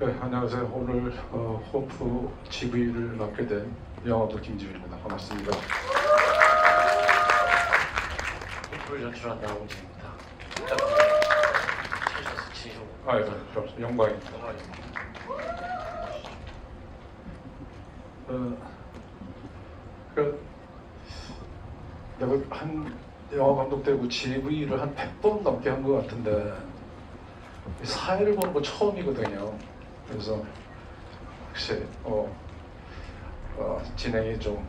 네, 안녕하세요. 오늘 호프 GV를 맡게 된 영화부 김지훈입니다. 반갑습니다. 호프를 연출한 나홍진입니다. 찾으셔서 진심으로 영광입니다. 내가 한 영화 감독 되고 GV를 한 100번 넘게 한 것 같은데 사회를 보는 거 처음이거든요. 그래서 혹시 진행이 좀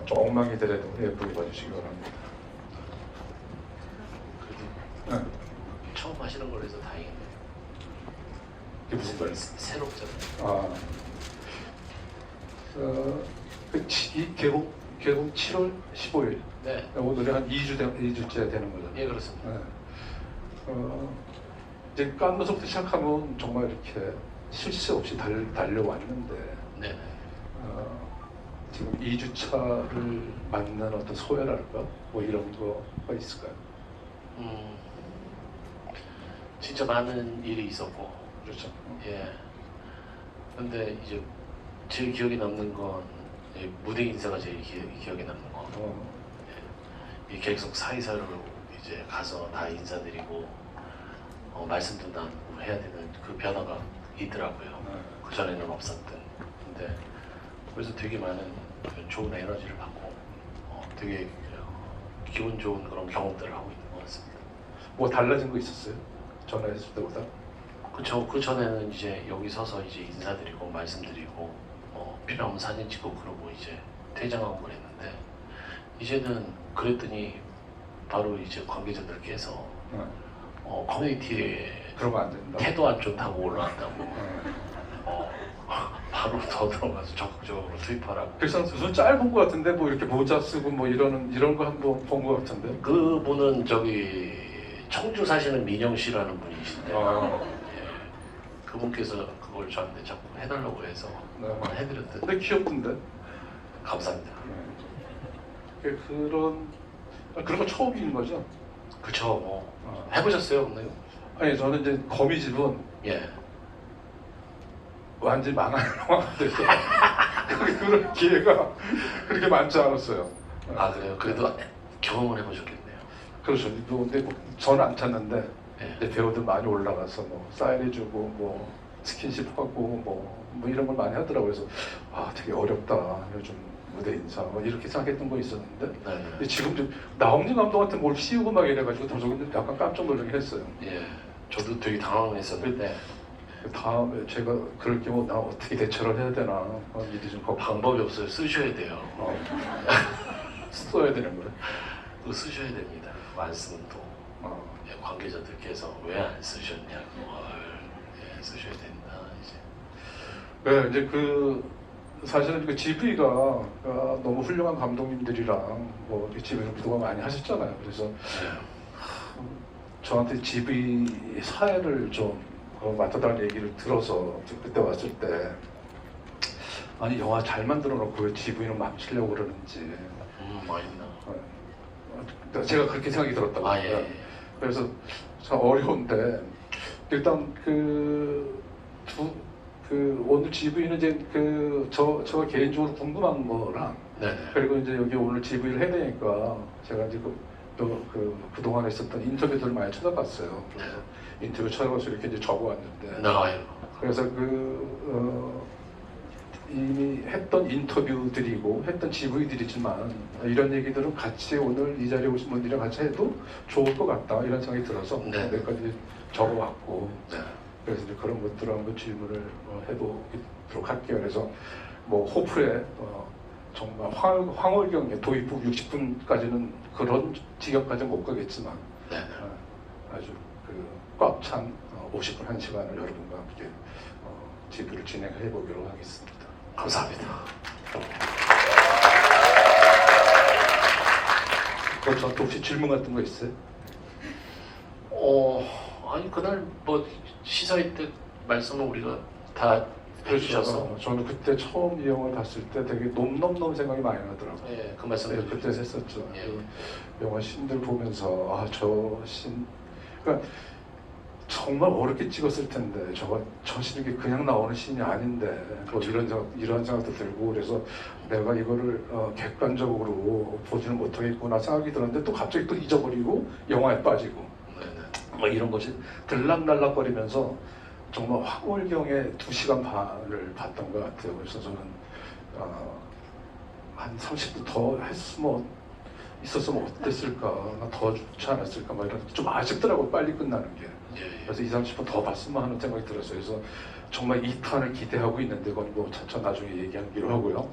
엉망이 되더라도 예쁘게 봐주시기 바랍니다. 그래도 처음 하시는 걸로 해서 다행이네요. 이게 무슨 말이에요? 새롭잖아요. 이 개봉 7월 15일. 네. 오늘이 한 2주째 되는 거죠. 예, 그렇습니다. 네. 이제 깐느서부터 시작하면 정말 이렇게 쉴 새 없이 달려왔는데 네. 지금 2주차를 맞는 어떤 소외랄까? 뭐 이런 거가 있을까요? 진짜 많은 일이 있었고. 그렇죠. 예. 근데 이제 제일 기억에 남는 건 무대 인사가 제일 기억에 남는 거. 이 계속 사이사로 이제 가서 다 인사드리고 말씀도 나누고 해야 되는 그 변화가 있더라고요. 그 전에는 없었던. 근데 그래서 되게 많은 좋은 에너지를 받고 되게 기분 좋은 그런 경험들을 하고 있는 것 같습니다. 뭐 달라진 거 있었어요? 전화했을 때보다? 그 전에는 이제 여기 서서 이제 인사드리고 말씀드리고 필요하면 사진 찍고 그러고 이제 퇴장하고 그랬는데 이제는 그랬더니 바로 이제 관계자들께서 커뮤니티에 그러면 안 된다. 태도 안 좋다고 올라왔다고 바로 더 들어가서 적극적으로 투입하라고. 그래서 무슨 짧은 거 같은데 뭐 이렇게 모자 쓰고 뭐 이런 거 한번 본 거 같은데. 그분은 저기 청주 사시는 민영 씨라는 분이신데 그분께서 그걸 저한테 자꾸 해달라고 해서 한번 해드렸더니 근데 귀엽던데. 감사합니다. 그런 거 처음인 거죠? 그쵸. 뭐 해보셨어요, 없나요? 아니 저는 이제 거미집은 예. 완전히 망하는 영화가 돼서 그런 기회가 그렇게 많지 않았어요. 아 그래요? 그래도 경험을 해보셨겠네요. 그렇죠. 근데 저는 안 찾는데 예. 이제 배우들 많이 올라가서 뭐 사인해주고 뭐 스킨십하고 뭐 이런 걸 많이 하더라고요. 그래서 되게 어렵다 요즘 무대 인사 뭐 이렇게 생각했던 거 있었는데 네. 근데 지금 좀 나홍진 감독한테 뭘 씌우고 막 이래가지고 저는 약간 깜짝 놀라긴 했어요. 예. 저도 되게 당황했었는데 그 다음에 제가 그럴 경우 나 어떻게 대처를 해야 되나 미리 좀 걱정. 방법이 없어요. 쓰셔야 돼요. 써야 되는 거예요. 또 쓰셔야 됩니다. 안 쓰면 또 관계자들께서 왜 안 쓰셨냐고 쓰셔야 된다 이제. 네, 이제 사실은 그 GV가 너무 훌륭한 감독님들이랑 뭐 GV를 그동안 많이 하셨잖아요. 그래서 저한테 GV 사회를 좀 맡아달라는 얘기를 들어서 그때 왔을 때 아니 영화 잘 만들어 놓고 왜 GV는 망치려고 그러는지 제가 그렇게 생각이 들었다고. 예. 그래서 참 어려운데 일단 오늘 GV는 이제 제가 개인적으로 궁금한 거랑 그리고 이제 여기 오늘 GV를 해야 되니까 제가 이제 그동안에 있었던 인터뷰들을 많이 찾아봤어요. 그래서 인터뷰 찾아봐서 이렇게 이제 적어왔는데 그래서 이미 했던 인터뷰들이고 했던 GV들이지만 이런 얘기들은 같이 오늘 이 자리에 오신 분들이랑 같이 해도 좋을 것 같다 이런 생각이 들어서 몇 가지 적어왔고 그래서 이제 그런 것들을 한번 질문을 해보도록 할게요. 그래서 뭐 호프에 정말 황홀경에 도입 후 60분까지는 그런 지경까지는 못 가겠지만 아주 꽉 찬 50분 1시간을 여러분과 함께 GV를 진행해 보도록 하겠습니다. 감사합니다. 그럼 저한테 혹시 질문 같은 거 있어요? 아니 그날 뭐 시사회 때 말씀을 우리가 다 해주셔서 저는 그때 처음 이 영화를 봤을 때 되게 nomnomnom 생각이 많이 나더라고요. 예, 그 말씀 그때 했었죠. 예. 영화 신들 보면서 그러니까 정말 어렵게 찍었을 텐데 저 씬이 그냥 나오는 씬이 아닌데 뭐 이런 생각도 들고 그래서 내가 이거를 객관적으로 보지는 못하겠구나 생각이 들었는데 또 갑자기 또 잊어버리고 영화에 빠지고 뭐 이런 것이 들락날락거리면서 정말 황홀경의 2시간 반을 봤던 것 같아요. 그래서 저는 한 30분 더 있었으면 어땠을까, 더 좋지 않았을까, 막 이런 좀 아쉽더라고 빨리 끝나는 게. 그래서 2, 30분 더 봤으면 하는 생각이 들었어요. 그래서 정말 2탄을 기대하고 있는데 그건 뭐 차차 나중에 얘기하기로 하고요.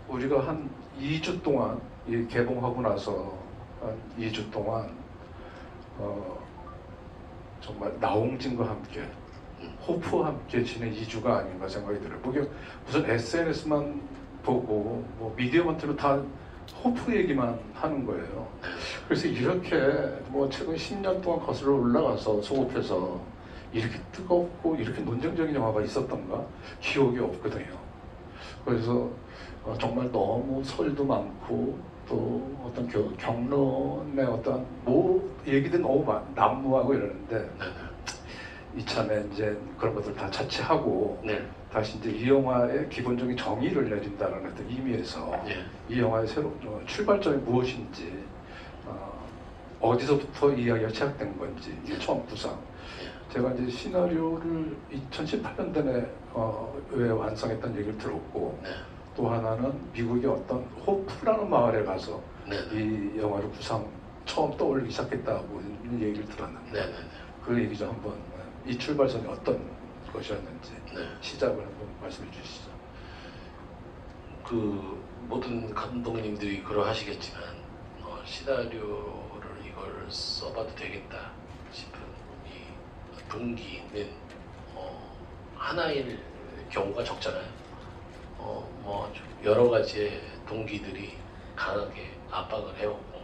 우리가 한 2주 동안 개봉하고 나서 한 2주 동안 정말 나홍진과 함께 호프와 함께 지낸 2주가 아닌가 생각이 들어요. 그게 무슨 SNS만 보고 뭐 미디어만 틀면 다 호프 얘기만 하는 거예요. 그래서 이렇게 뭐 최근 10년 동안 거슬러 올라가서 소급해서 이렇게 뜨겁고 이렇게 논쟁적인 영화가 있었던가 기억이 없거든요. 그래서 정말 너무 설도 많고 또 어떤 경론의 어떤 뭐 얘기들 너무 난무하고 이러는데 이참에 이제 그런 것들 다 차치하고 다시 이제 이 영화의 기본적인 정의를 내린다는 어떤 의미에서 이 영화의 새로운 출발점이 무엇인지 어디서부터 이야기가 시작된 건지 처음 구상. 제가 이제 시나리오를 2018년도에 완성했다는 얘기를 들었고 또 하나는 미국의 어떤 호프라는 마을에 가서 이 영화를 처음 떠올리기 시작했다고 얘기를 들었는데 그 얘기 좀 한번 이 출발선이 어떤 것이었는지 시작을 한번 말씀해 주시죠. 그 모든 감독님들이 그러하시겠지만 시나리오를 이걸 써봐도 되겠다 싶은 이 동기는 하나일 경우가 적잖아요. 뭐 여러 가지의 동기들이 강하게 압박을 해오고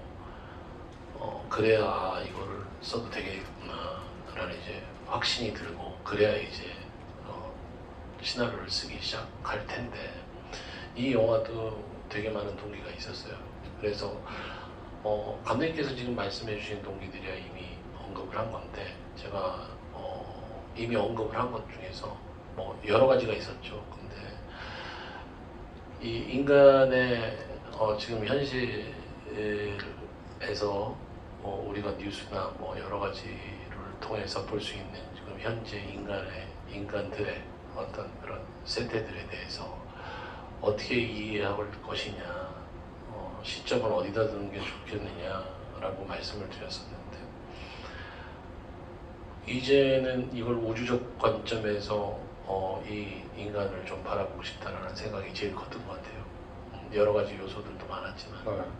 그래야 이거를 써도 되겠구나라는 이제 확신이 들고 그래야 이제 시나리오를 쓰기 시작할 텐데 이 영화도 되게 많은 동기가 있었어요. 그래서 감독님께서 지금 말씀해 주신 동기들이야 이미 언급을 한 건데 제가 이미 언급을 한 것 중에서 뭐 여러 가지가 있었죠. 근데 이 인간의 지금 현실에서 우리가 뉴스나 뭐 여러 가지를 통해서 볼 수 있는 지금 현재 인간들의 어떤 그런 세태들에 대해서 어떻게 이해할 것이냐, 시점을 어디다 두는 게 좋겠느냐라고 말씀을 드렸었는데 이제는 이걸 우주적 관점에서 이 인간을 좀 바라보고 싶다는 생각이 제일 컸던 것 같아요. 여러 가지 요소들도 많았지만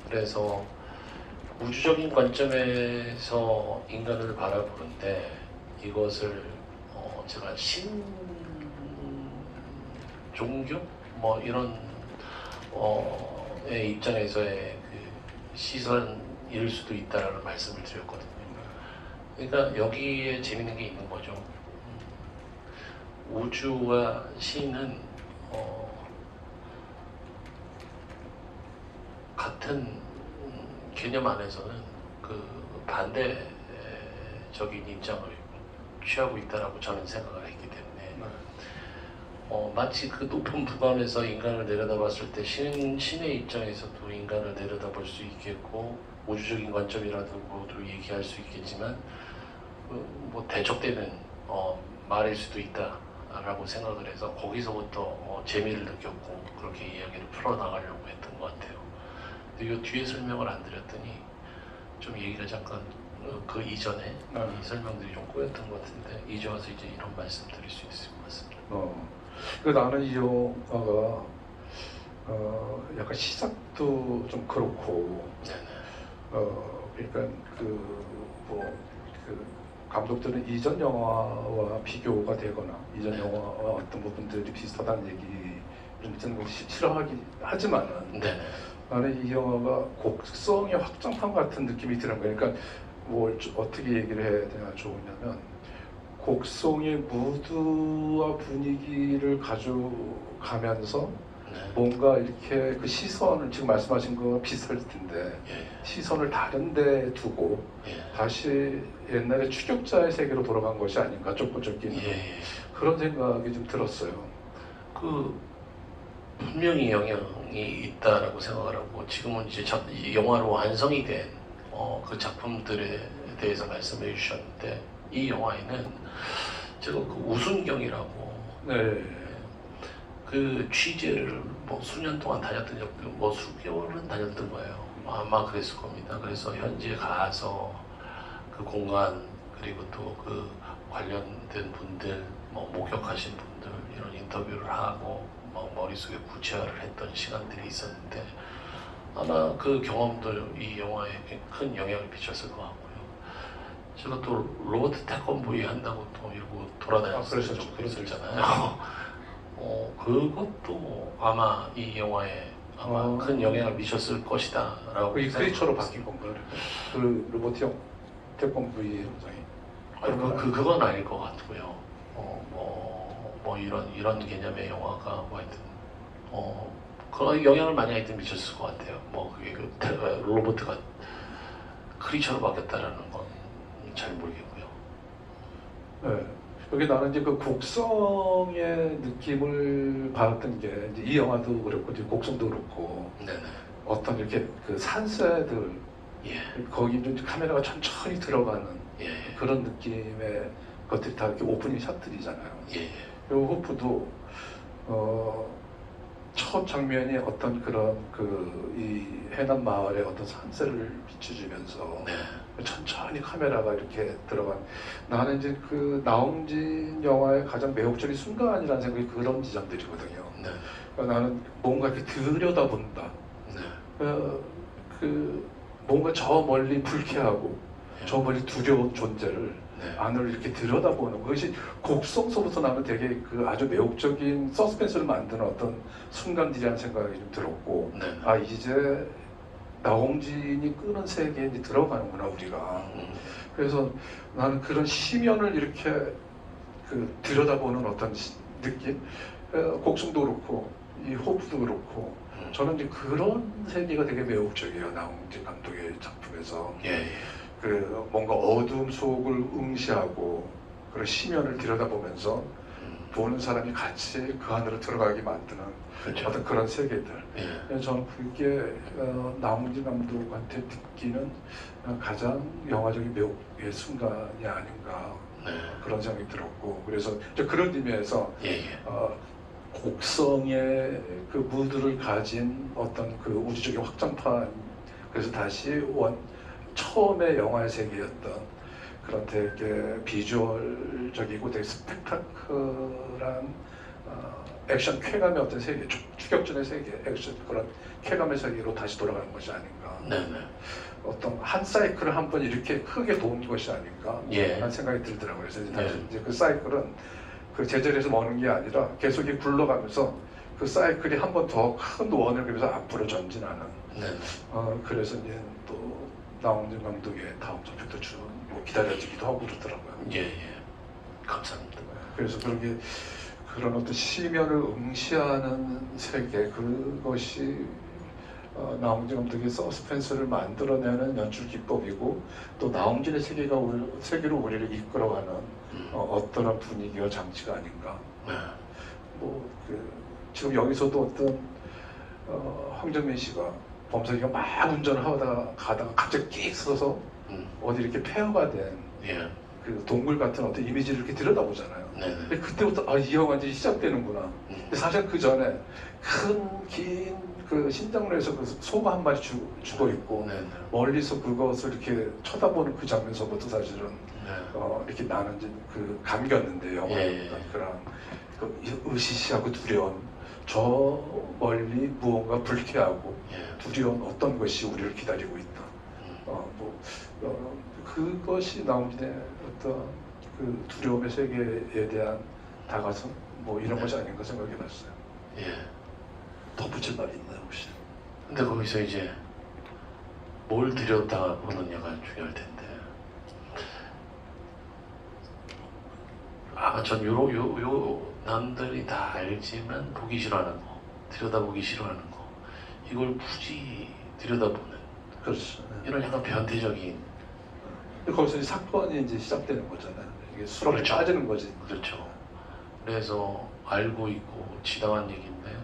그래서 우주적인 관점에서 인간을 바라보는데 이것을 제가 종교 뭐 이런 의 입장에서의 그 시선일 수도 있다라는 말씀을 드렸거든요. 그러니까 여기에 재밌는 게 있는 거죠. 우주와 신은 같은 개념 안에서는 그 반대적인 입장을 취하고 있다라고 저는 생각을 했기 때문에 마치 그 높은 부관에서 인간을 내려다봤을 때 신의 입장에서도 인간을 내려다볼 수 있겠고 우주적인 관점이라고도 얘기할 수 있겠지만 뭐 대척되는 말일 수도 있다라고 생각을 해서 거기서부터 재미를 느꼈고 그렇게 이야기를 풀어나가려고 했던 것 같아요. 근데 이 뒤에 설명을 안 드렸더니 좀 얘기가 잠깐 그 이전에 이 설명들이 좀 꼬였던 것 같은데 이제 와서 이제 이런 말씀 드릴 수 있을 것 같습니다. 나는 이 영화가 약간 시작도 좀 그렇고 그러니까 감독들은 이전 영화와 비교가 되거나 이전 영화와 어떤 부분들이 비슷하다는 얘기를 듣는 거 싫어하긴 하지만은 나는 이 영화가 곡성의 확장판 같은 느낌이 드는 거예요. 그러니까 뭘 어떻게 얘기를 해야 되나 좋으냐면 곡성의 무드와 분위기를 가져가면서 뭔가 이렇게 그 시선을 지금 말씀하신 거 비슷할 텐데 시선을 다른 데 두고 다시 옛날에 추격자의 세계로 돌아간 것이 아닌가 쫓고쫓기는 그런 생각이 좀 들었어요. 그 분명히 영향이 있다라고 생각을 하고 지금은 이제 이 영화로 완성이 된 그 작품들에 대해서 말씀해 주셨는데 이 영화에는 제가 그 우순경이라고 그 취재를 뭐 수년 동안 다녔던 적도 뭐 수개월은 다녔던 거예요. 아마 그랬을 겁니다. 그래서 현지에 가서 그 공간 그리고 또 그 관련된 분들 뭐 목격하신 분들 이런 인터뷰를 하고 뭐 머릿속에 구체화를 했던 시간들이 있었는데 아마 그 경험도 이 영화에 큰 영향을 미쳤을 것 같고요. 제가 또 로버트 태권브이 한다고 또 이러고 돌아다녔을 적도 있었잖아요. 그것도 아마 이 영화에 아마 큰 영향을 미쳤을 것이다라고 그 크리처로 바뀐 건가요? 그 로버트 형 태권브이 영상이? 그건 아닐 것 같고요. 뭐 이런 개념의 영화가 뭐 하여튼 그런 영향을 많이 하여튼 미쳤을 것 같아요. 뭐 그게 로버트가 크리처로 바뀌었다라는 건 잘 모르겠고요. 네. 여기 나는 이제 그 곡성의 느낌을 받았던 게 이제 이 영화도 그렇고 이제 곡성도 그렇고 어떤 이렇게 그 산세들 거기 이제 카메라가 천천히 들어가는 그런 느낌의 것들이 다 이렇게 오프닝 샷들이잖아요. 그리고 호프도 첫 장면이 어떤 그런 이 해남 마을의 어떤 산세를 비춰주면서 천천히 카메라가 이렇게 들어간 나는 이제 그 나홍진 영화의 가장 매혹적인 순간이라는 생각이 그런 지점들이거든요. 그러니까 나는 뭔가 이렇게 들여다본다. 그 뭔가 저 멀리 불쾌하고 저 멀리 두려운 존재를 안을 이렇게 들여다보는 그것이 곡성서부터 나면 되게 그 아주 매혹적인 서스펜스를 만드는 어떤 순간들이라는 생각이 좀 들었고 아 이제 나홍진이 끄는 세계에 이제 들어가는구나 우리가. 그래서 나는 그런 시면을 이렇게 그 들여다보는 어떤 느낌 곡성도 그렇고 이 호프도 그렇고 저는 이제 그런 세계가 되게 매혹적이에요. 나홍진 감독의 작품에서. 그 뭔가 어둠 속을 응시하고 그런 시면을 들여다보면서 보는 사람이 같이 그 안으로 들어가게 만드는 어떤 그런 세계들. 저는 그게 나홍진 감독한테 느끼는 가장 영화적인 매혹의 순간이 아닌가 그런 생각이 들었고 그래서 그런 의미에서 곡성의 그 무드를 가진 어떤 그 우주적인 확장판 그래서 다시 처음에 영화의 세계였던 그런 되게 비주얼적이고 되게 스펙타클한 액션 쾌감의 어떤 세계, 추격전의 세계, 액션 그런 쾌감의 세계로 다시 돌아가는 것이 아닌가. 어떤 한 사이클을 한번 이렇게 크게 도운 것이 아닌가 하는 생각이 들더라고요. 그래서 다시 이제 그 사이클은 그 제자리에서 머는 게 아니라 계속 굴러가면서 그 사이클이 한 번 더 큰 원을 그려서 앞으로 전진하는. 그래서 이제 또 나홍진 감독의 다음 작품도 쭉 뭐 기다려지기도 하고 그러더라고요. 감사합니다. 그래서 그런 어떤 시면을 응시하는 세계 그것이 나홍진 감독의 서스펜스를 만들어내는 연출 기법이고 또 나홍진의 세계로 우리를 이끌어가는 어떠한 분위기와 장치가 아닌가. 지금 여기서도 어떤 황정민 씨가 범석이가 막 운전을 가다가 갑자기 끽 서서 어디 이렇게 폐허가 된 그 동굴 같은 어떤 이미지를 이렇게 들여다보잖아요. 근데 그때부터 이 영화 이제 시작되는구나. 근데 사실 그 전에 긴 그 심장로에서 그 소가 한 마리 죽어 있고 멀리서 그것을 이렇게 쳐다보는 그 장면서부터 사실은 이렇게 나는 이제 그 감겼는데 영화의 그런 그 으시시하고 두려운 저 멀리 무언가 불쾌하고 두려운 어떤 것이 우리를 기다리고 있다. 그것이 나홍진의 어떤 그 두려움의 세계에 대한 다가선 뭐 이런 것이 아닌가 생각해봤어요. 덧붙일 말이 있나요 혹시? 근데 거기서 이제 뭘 들여다보느냐가 중요할 텐데. 전 요 남들이 다 알지만 보기 싫어하는 거. 들여다보기 싫어하는 거, 이걸 굳이 들여다보는 그렇죠. 이런 약간 변태적인. 거기서 이제 사건이 이제 시작되는 거잖아요. 이게 수렁에 그렇죠. 빠지는 거지. 그렇죠. 그래서 알고 있고 지당한 얘기인데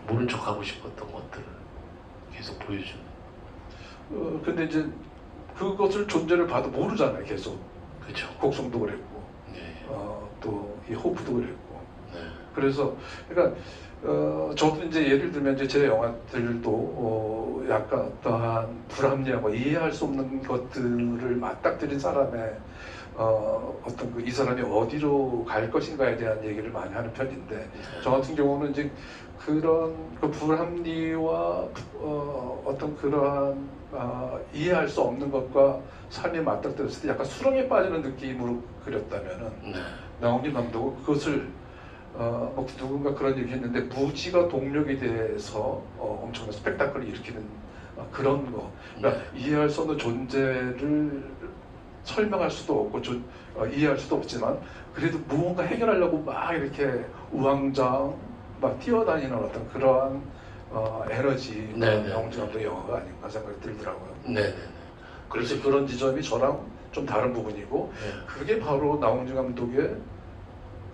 모른 척하고 싶었던 것들을 계속 보여주는. 근데 이제 그것을 존재를 봐도 모르잖아요. 계속 그렇죠. 곡성도 그랬고, 네. 또 이 호프도 그랬고. 네. 그래서 그러니까 저도 이제 예를 들면 이제 제 영화들도 약간 어떠한 불합리하고 이해할 수 없는 것들을 맞닥뜨린 사람의 어떤 그 이 사람이 어디로 갈 것인가에 대한 얘기를 많이 하는 편인데, 저 같은 경우는 이제 그런 그 불합리와 어떤 그러한 이해할 수 없는 것과 삶이 맞닥뜨렸을 때 약간 수렁에 빠지는 느낌으로 그렸다면은, 네. 나홍진 감독은 그것을 뭐 누군가 그런 얘기 했는데 무지가 동력이 돼서 엄청난 스펙타클을 일으키는 그런 거. 그러니까 이해할 수 없는 존재를 설명할 수도 없고 이해할 수도 없지만 그래도 무언가 해결하려고 막 이렇게 우왕좌왕 막 뛰어다니는 어떤 그러한 에너지, 네네. 나홍진 감독의 영화가 아닌가 생각이 들더라고요. 네네네. 그래서 그런 지점이 저랑 좀 다른 부분이고, 네. 그게 바로 나홍진 감독의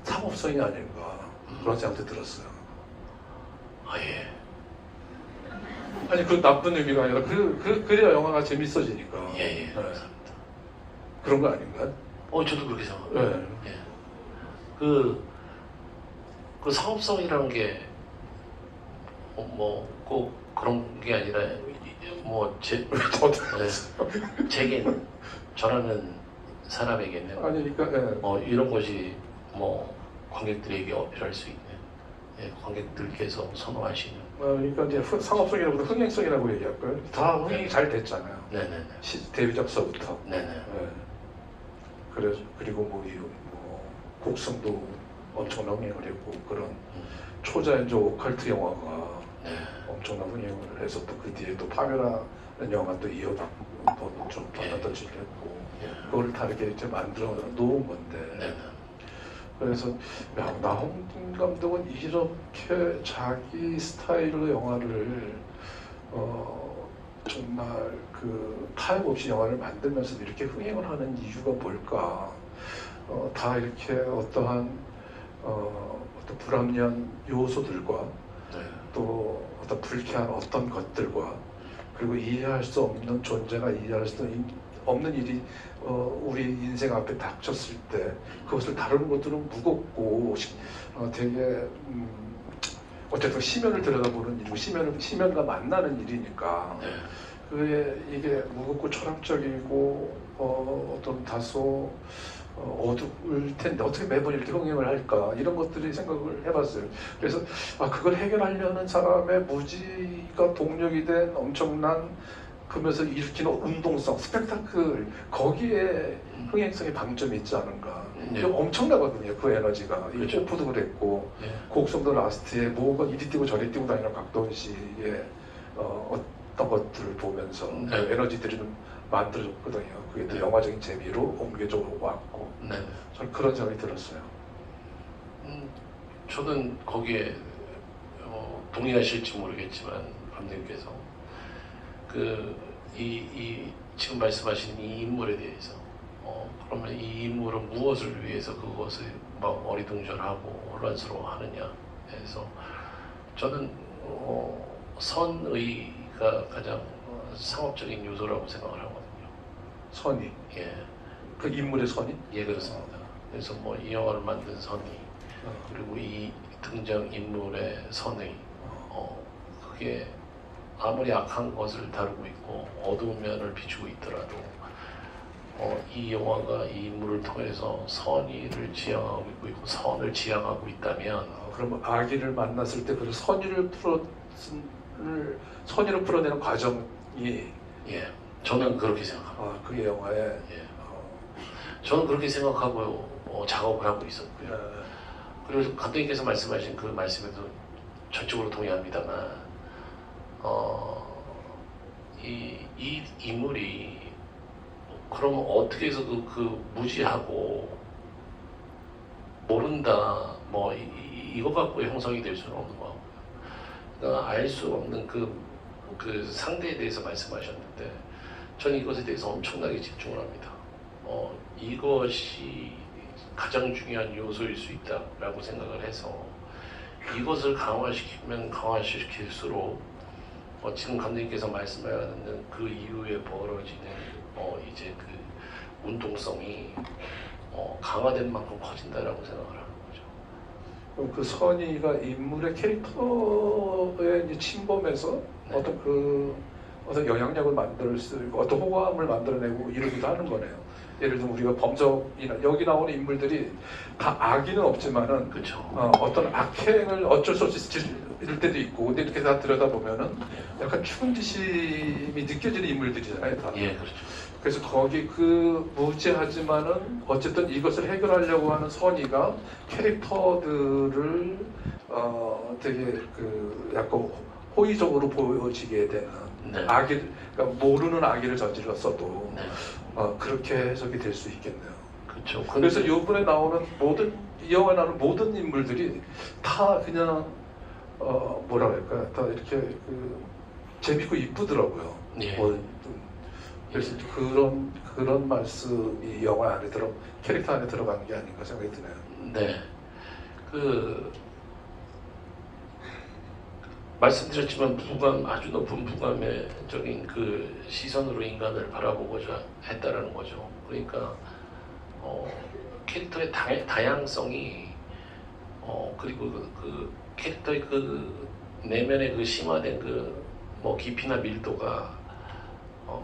상업성이 아닌가 그런 생각도 들었어요. 아 예. 아니 그 나쁜 의미가 아니라 그래야 영화가 재밌어지니까. 예. 네. 감사합니다. 그런 거 아닌가? 저도 그렇게 생각합니다. 네. 예. 그 사업성이라는 게 뭐 꼭 그런 게 아니라 제겐 저라는 사람에게는 아니 그러니까 이런 것이 관객들에게 어필할 수 있는, 관객들께서 선호하시는. 그러니까 이제 상업성이라보다 흥행성이라고 얘기할까요? 다 흥행이 잘 됐잖아요. 네네네. 데뷔작서부터. 네네. 네. 그리고 뭐 곡성도 엄청난 흥행을 했고, 그런 초자연적 오컬트 영화가 네. 엄청난 흥행을 해서 또 그 뒤에 또 파멸하는 영화 또 이어받고 좀 받아들이기도 했고, 그걸 다 이렇게 이제 만들어 놓은 건데. 네네. 그래서 나홍진 감독은 이렇게 자기 스타일로 영화를 정말 그 타협 없이 영화를 만들면서 이렇게 흥행을 하는 이유가 뭘까? 다 이렇게 어떠한 어떤 불합리한 요소들과 네. 또 어떤 불쾌한 어떤 것들과, 그리고 이해할 수 없는 존재가 이해할 수 없는 일이 우리 인생 앞에 닥쳤을 때 그것을 다루는 것들은 무겁고 되게 어쨌든 시면을 들여다보는 일이고 시면과 만나는 일이니까, 네. 그게 이게 무겁고 철학적이고 어떤 다소 어두울 텐데 어떻게 매번 이렇게 흥행을 할까, 이런 것들이 생각을 해봤어요. 그래서 그걸 해결하려는 사람의 무지가 동력이 된 엄청난, 그러면서 일으키는 운동성, 스펙타클, 거기에 흥행성의 방점이 있지 않은가. 네. 이게 엄청나거든요, 그 에너지가. 이 그렇죠. 호프도 그랬고, 네. 곡성도 라스트에 뭐가 이리 뛰고 저리 뛰고 다니는 박도원 씨의 어떤 것들을 보면서 네. 그 에너지들이 좀 만들어졌거든요. 그게 또 네. 영화적인 재미로 옮겨져 왔고, 네. 저는 그런 생각이 들었어요. 저는 거기에 동의하실지 모르겠지만 감독님께서 이 지금 말씀하신 이 인물에 대해서 그러면 이 인물은 무엇을 위해서 그것을 막 어리둥절하고 혼란스러워하느냐 해서 저는 선의가 가장 상업적인 요소라고 생각을 하거든요. 선이, 예, 그 인물의 선이? 예 그렇습니다. 그래서 이 영화를 만든 선의, 그리고 이 등장 인물의 선의, 그게 아무리 악한 것을 다루고 있고 어두운 면을 비추고 있더라도 이 영화가 이 인물을 통해서 선의를 지향하고 있고 선을 지향하고 있다면, 그러면 악의를 만났을 때 그 선의로 풀어내는 과정이 예, 저는 그렇게 생각합니다. 그 영화에 예, 저는 그렇게 생각하고 작업을 하고 있었고요. 그리고 감독님께서 말씀하신 그 말씀에도 전적으로 동의합니다만, 이 인물이 그럼 어떻게 해서 그 무지하고 모른다, 이거 갖고 형성이 될 수는 없는 거 같고요. 그러니까 알 수 없는 그 상대에 대해서 말씀하셨는데 저는 이것에 대해서 엄청나게 집중을 합니다. 이것이 가장 중요한 요소일 수 있다라고 생각을 해서 이것을 강화시키면 강화시킬수록 지금 감독님께서 말씀하는 그 이후에 벌어지는 이제 그 운동성이 강화된 만큼 커진다라고 생각을 하는 거죠. 그럼 그 선의가 인물의 캐릭터에 이제 침범해서 네. 어떤 영향력을 만들 수 있고 어떤 호감을 만들어내고 이러기도 하는 거네요. 예를 들면 우리가 범죄이나 여기 나오는 인물들이 다 악의는 없지만은 그렇죠. 어떤 악행을 어쩔 수 없이 이럴 때도 있고 근데 이렇게 다 들여다보면은 약간 충지심이 느껴지는 인물들이잖아요. 다. 예, 그렇죠. 그래서 거기 그 무지하지만은 어쨌든 이것을 해결하려고 하는 선의가 캐릭터들을 되게 그 약간 호의적으로 보여지게 되는 네. 그러니까 모르는 악의를 저질렀어도 네. 그렇게 해석이 될 수 있겠네요. 그렇죠. 그래서 이번에 나오는 이 영화에 나오는 모든 인물들이 다 그냥 뭐라 그럴까 다 이렇게 재밌고 이쁘더라고요. 예. 그래서 그런 말씀이 영화 안에 캐릭터 안에 들어가는 게 아닌가 생각이 드네요. 네. 말씀드렸지만 아주 높은 부감적인 그 시선으로 인간을 바라보고자 했다라는 거죠. 그러니까 캐릭터의 다양성이 그리고 그 캐릭터의 그 내면의 그 심화된 깊이나 밀도가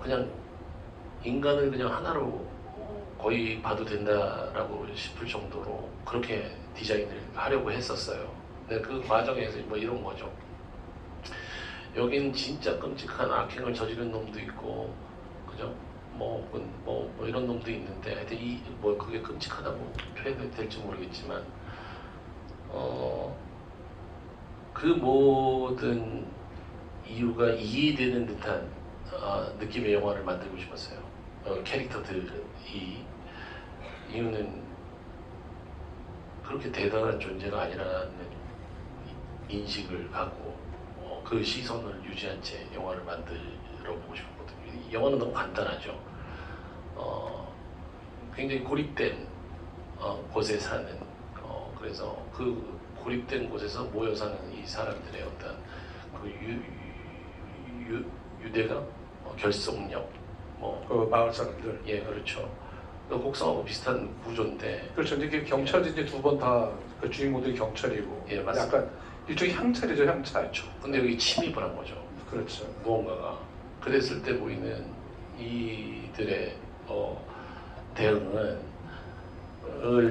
그냥 인간을 그냥 하나로 거의 봐도 된다라고 싶을 정도로 그렇게 디자인을 하려고 했었어요. 근데 그 과정에서 이런 거죠. 여기는 진짜 끔찍한 악행을 저지른 놈도 있고, 그죠? 이런 놈도 있는데, 하여튼 그게 끔찍하다고 표현이 될지 모르겠지만, 그 모든 이유가 이해되는 듯한 느낌의 영화를 만들고 싶었어요. 캐릭터들이 이유는 그렇게 대단한 존재가 아니라는 인식을 갖고 그 시선을 유지한 채 영화를 만들어 보고 싶었거든요. 이 영화는 너무 간단하죠. 굉장히 고립된 곳에 사는 그래서 그 고립된 곳에서 모여 사는 이 사람들의 어떤 그 유대감, 결속력, 그 마을 사람들. 예, 그렇죠. 곡성하고 비슷한 구조인데. 그렇죠. 이게 경찰이 이제 두 번 다 그 주인공들이 경찰이고. 예, 맞습니다. 약간 일종의 향찰이죠, 향찰. 그렇죠. 근데 여기 침입을 한 거죠. 그렇죠. 무언가가. 그랬을 때 보이는 이들의 대응을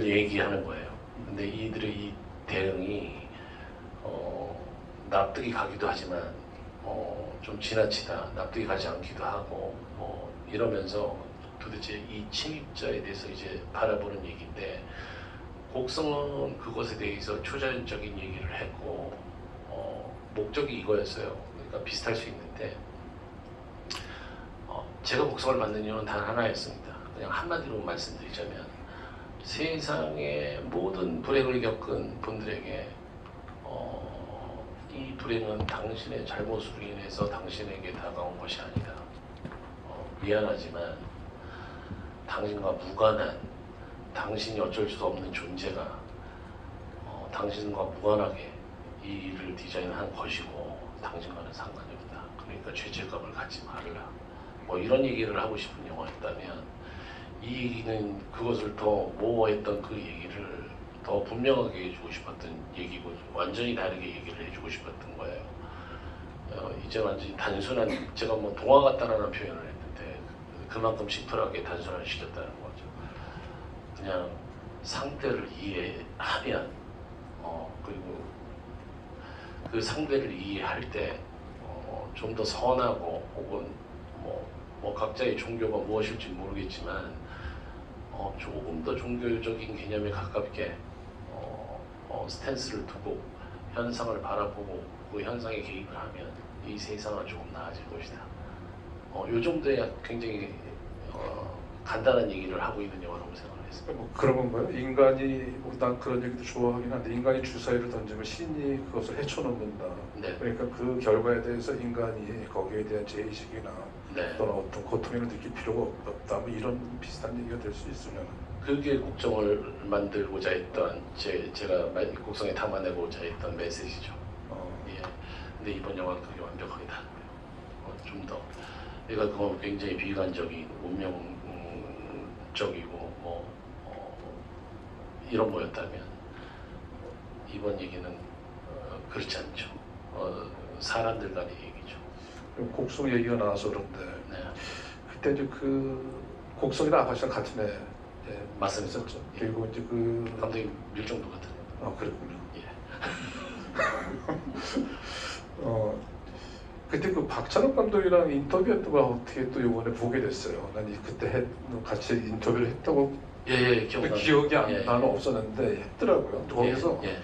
얘기하는 거예요. 근데 이들의 이 대응이 납득이 가기도 하지만 좀 지나치다 납득이 가지 않기도 하고 이러면서 도대체 이 침입자에 대해서 이제 바라보는 얘기인데 곡성은 그것에 대해서 초자연적인 얘기를 했고 목적이 이거였어요. 그러니까 비슷할 수 있는데 제가 곡성을 만든 이유는 단 하나였습니다. 그냥 한마디로 말씀드리자면 세상의 모든 불행을 겪은 분들에게 이 불행은 당신의 잘못으로 인해서 당신에게 다가온 것이 아니다. 미안하지만 당신과 무관한 당신이 어쩔 수 없는 존재가 당신과 무관하게 이 일을 디자인한 것이고 당신과는 상관이 없다. 그러니까 죄책감을 갖지 말라. 이런 얘기를 하고 싶은 영화였다면 이 얘기는 그것을 더 모호했던 그 얘기를 더 분명하게 해주고 싶었던 얘기고 완전히 다르게 얘기를 해주고 싶었던 거예요. 이제 완전히 단순한 제가 동화 같다라는 표현을 했는데 그만큼 심플하게 단순화를 시켰다는 거죠. 그냥 상대를 이해하면 그리고 그 상대를 이해할 때 좀 더 선하고 혹은 각자의 종교가 무엇일지 모르겠지만 조금 더 종교적인 개념에 가깝게 스탠스를 두고 현상을 바라보고 그 현상에 개입을 하면 이 세상은 조금 나아질 것이다. 요 정도의 굉장히 간단한 얘기를 하고 있는 영화라고 생각을 했습니다. 뭐 그런 건가요? 인간이 난 그런 얘기도 좋아하긴 한데 인간이 주사위를 던지면 신이 그것을 헤쳐놓는다. 네. 그러니까 그 결과에 대해서 인간이 거기에 대한 죄의식이나 네. 또는 어떤 고통을 느낄 필요가 없다. 뭐 이런 비슷한 얘기가 될 수 있으면 그게 곡성을 만들고자 했던 제가 곡성에 담아내고자 했던 메시지죠. 예. 근데 이번 영화는 그게 완벽하게 다르고요. 좀 더 얘가 그 굉장히 비관적인 운명적이고 뭐 이런 거였다면 이번 얘기는 그렇지 않죠. 사람들 간의 얘기죠. 곡성 얘기가 나와서 그런데 네. 그때 이제 그 곡성이랑 아가씨랑 같은 애 맞습니다. 있었죠. 그리고 이제 그 감독님 밀정도 같은. 그랬군요. 예. 그때 그 박찬욱 감독이랑 인터뷰했던 걸 어떻게 또 이번에 보게 됐어요. 난 그때 같이 인터뷰를 했다고 예, 기억이 예. 나는 없었는데 했더라고요. 거기서 예.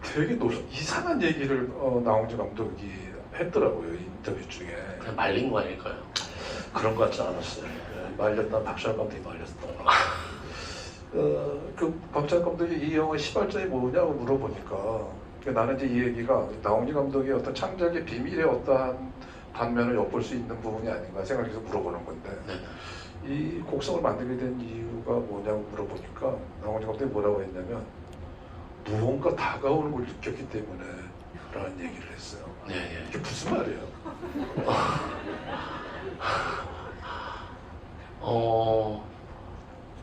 되게 이상한 얘기를 나홍재 감독이 했더라고요. 인터뷰 중에. 그냥 말린 거 아닐까요? 그런 것 같지 않았어요. 말렸다 박찬욱 감독이 말렸던 거. 그 박찬욱 감독이 이 영화의 시발점이 뭐냐고 물어보니까 나는 이제 이 얘기가 나홍재 감독의 어떤 창작의 비밀의 어떠한 단면을 엿볼 수 있는 부분이 아닌가 생각해서 물어보는 건데 네. 이 곡성을 만들게 된 이유가 뭐냐고 물어보니까 나홍재 감독이 뭐라고 했냐면 무언가 다가오는 걸 느꼈기 때문에 라는 얘기를 했어요. 네, 예. 이게 무슨 말이에요?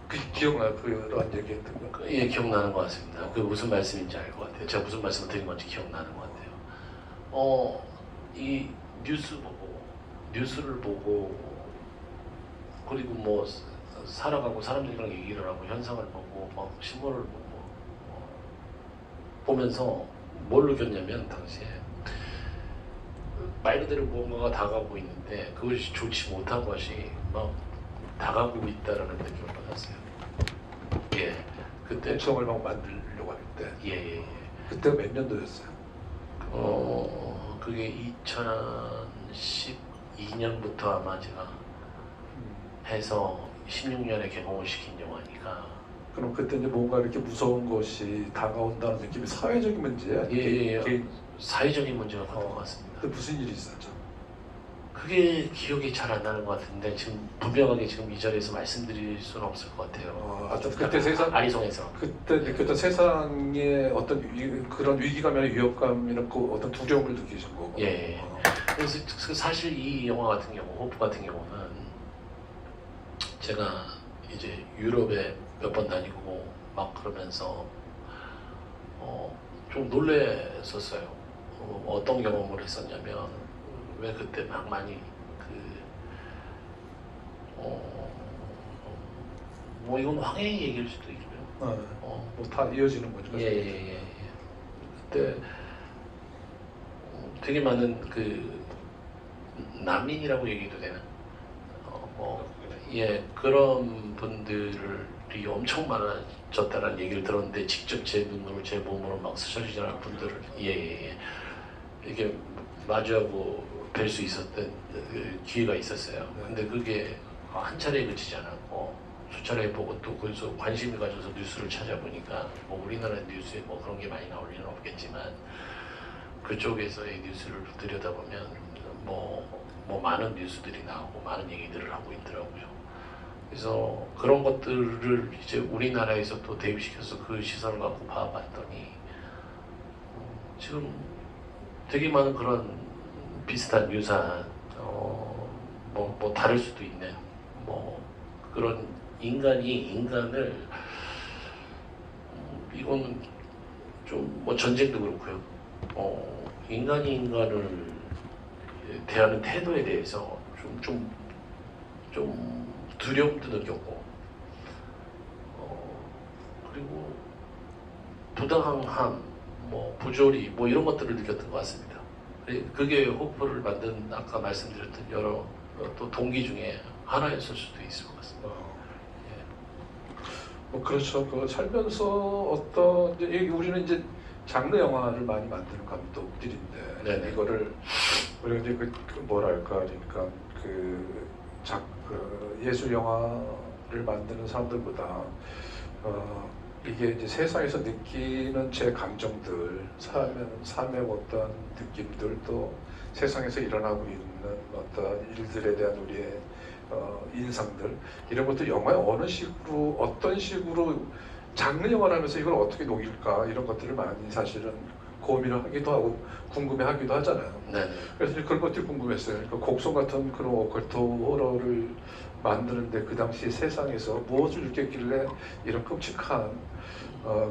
그 기억나요? 그런 얘기했던 거? 예, 기억나는 것 같습니다. 그 무슨 말씀인지 알 것 같아요. 제가 무슨 말씀을 드린 건지 기억나는 것 같아요. 이 뉴스를 보고 그리고 뭐 살아가고 사람들이랑 얘기를 하고 현상을 보고 막 신문을 보고 보면서 뭘 느꼈냐면 당시에 말 그대로 뭔가가 다가오고 있는데 그것이 좋지 못한 것이 막 다가오고 있다라는 느낌을 받았어요. 예, 그때 곡성을 막 만들려고 할 때. 예. 그때가 몇 년도였어요? 그게 2012년부터 아마 제가 해서 16년에 개봉을 시킨 영화니까. 그럼 그때 이제 뭔가 이렇게 무서운 것이 다가온다는 느낌이 사회적인 문제야? 예. 사회적인 문제가 컸던 것 같습니다. 그때 무슨 일이 있었죠? 그게 기억이 잘 안 나는 것 같은데 지금 분명하게 지금 이 자리에서 말씀드릴 수는 없을 것 같아요. 그때 세상 아리송에서 그때 느꼈던 세상의 어떤 그런 위기감이나 위협감이나 그 어떤 두려움을 느끼신 거고. 예. 그래서 사실 이 영화 같은 경우, 호프 같은 경우는 제가 이제 유럽에 몇 번 다니고 막 그러면서 좀 놀랬었어요. 어떤 경험을 했었냐면 왜 그때 막 많이 뭐 이건 황해의 얘기일 수도 있고요. 뭐 다 이어지는 거죠. 예. 그때 되게 많은 그 난민이라고 얘기도 되나? 그런 분들이 엄청 많아졌다는 얘기를 들었는데 직접 제 눈으로 제 몸으로 막 스쳐지는 분들을 이렇게 마주하고 뵐 수 있었던 기회가 있었어요. 근데 그게 한 차례에 그치지 않았고 수차례 보고 또 거기서 관심을 가져서 뉴스를 찾아보니까 뭐 우리나라 뉴스에 뭐 그런 게 많이 나올 리는 없겠지만 그쪽에서의 뉴스를 들여다보면 뭐 많은 뉴스들이 나오고 많은 얘기들을 하고 있더라고요. 그래서 그런 것들을 이제 우리나라에서 또 대입시켜서 그 시선을 갖고 봐봤더니 지금 되게 많은 그런 비슷한 유사한 뭐 다를 수도 있는 뭐 그런 인간이 인간을 이거는 좀 뭐 전쟁도 그렇고요. 인간이 인간을 대하는 태도에 대해서 좀 두려움도 느꼈고 그리고 부당함, 뭐 부조리 뭐 이런 것들을 느꼈던 것 같습니다. 그게 호프를 만든 아까 말씀드렸던 여러 또 동기 중에 하나였을 수도 있을 것 같습니다. 뭐 그렇죠. 그 살면서 어떤 이제 우리는 이제 장르 영화를 많이 만드는 감독들인데 네네. 이거를 우리가 이제 그 뭐랄까 그러니까 그 예술 영화를 만드는 사람들보다 이게 이제 세상에서 느끼는 제 감정들, 삶의 어떤 느낌들, 또 세상에서 일어나고 있는 어떤 일들에 대한 우리의 인상들, 이런 것들 영화에 어떤 식으로 장르 영화라면서 이걸 어떻게 녹일까, 이런 것들을 많이 사실은 고민을 하기도 하고 궁금해하기도 하잖아요. 네. 그래서 이제 그런 것들이 궁금했어요. 그러니까 곡성 같은 그런 오컬트 호러를 만드는데 그 당시 세상에서 무엇을 느꼈길래 이런 끔찍한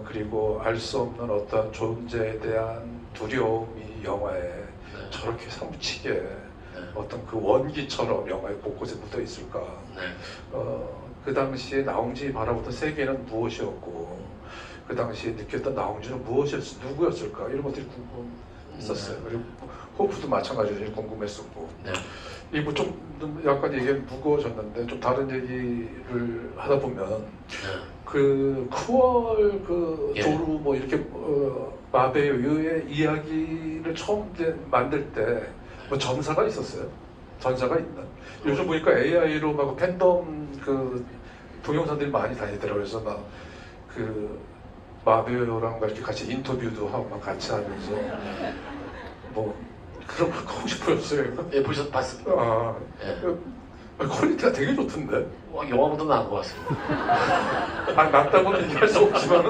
그리고 알 수 없는 어떤 존재에 대한 두려움이 영화에 네. 저렇게 사무치게 어떤 그 원기처럼 영화의 곳곳에 묻어 있을까. 네. 그 당시에 나홍진이 바라보던 세계는 무엇이었고, 그 당시에 느꼈던 나홍진은 누구였을까, 이런 것들이 궁금했었어요. 그리고 호프도 마찬가지로 궁금했었고. 네. 이 뭐 좀 약간 얘기가 무거워졌는데 좀 다른 얘기를 하다 보면 그 쿠얼 그 예. 도루 뭐 이렇게 마베유의 이야기를 처음 이제 만들 때 뭐 전사가 있었어요. 전사가 있는. 요즘 보니까 AI로 막 팬덤 그 동영상들이 많이 다니더라고요. 그래서 막 그 마베유랑 이렇게 같이 인터뷰도 하고 막 같이 하면서 뭐 그런 거 하고 싶어졌어요. 예, 봤습니다. 예. 퀄리티가 되게 좋던데. 영화보다 나은 것 같습니다. 낫다고는 얘기할 수 없지만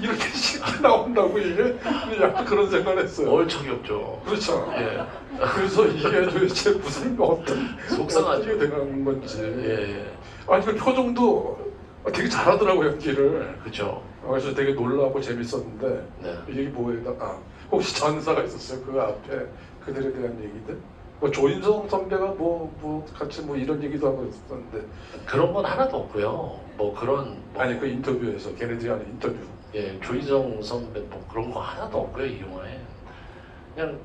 이렇게 쉽게 나온다고 이게 약간 그런 생각을 했어요. 얼척이 없죠. 그렇죠. 예. 그래서 이게 도대체 무슨 어떤 속상하죠. 어떻게 되는 건지. 예. 아니 그 표정도 되게 잘하더라고요, 연기를. 그렇죠. 그래서 되게 놀라고 재밌었는데 네. 이게 뭐예요? 혹시 전사가 있었어요? 그 앞에 그들에 대한 얘기들? 뭐 조인성 선배가 뭐 같이 뭐 이런 얘기도 하고 있었는데 그런 건 하나도 없고요. 뭐 그런 아니 그 인터뷰에서 걔네들이 하는 인터뷰. 예, 조인성 선배 뭐 그런 거 하나도 없고요, 이 영화에. 그냥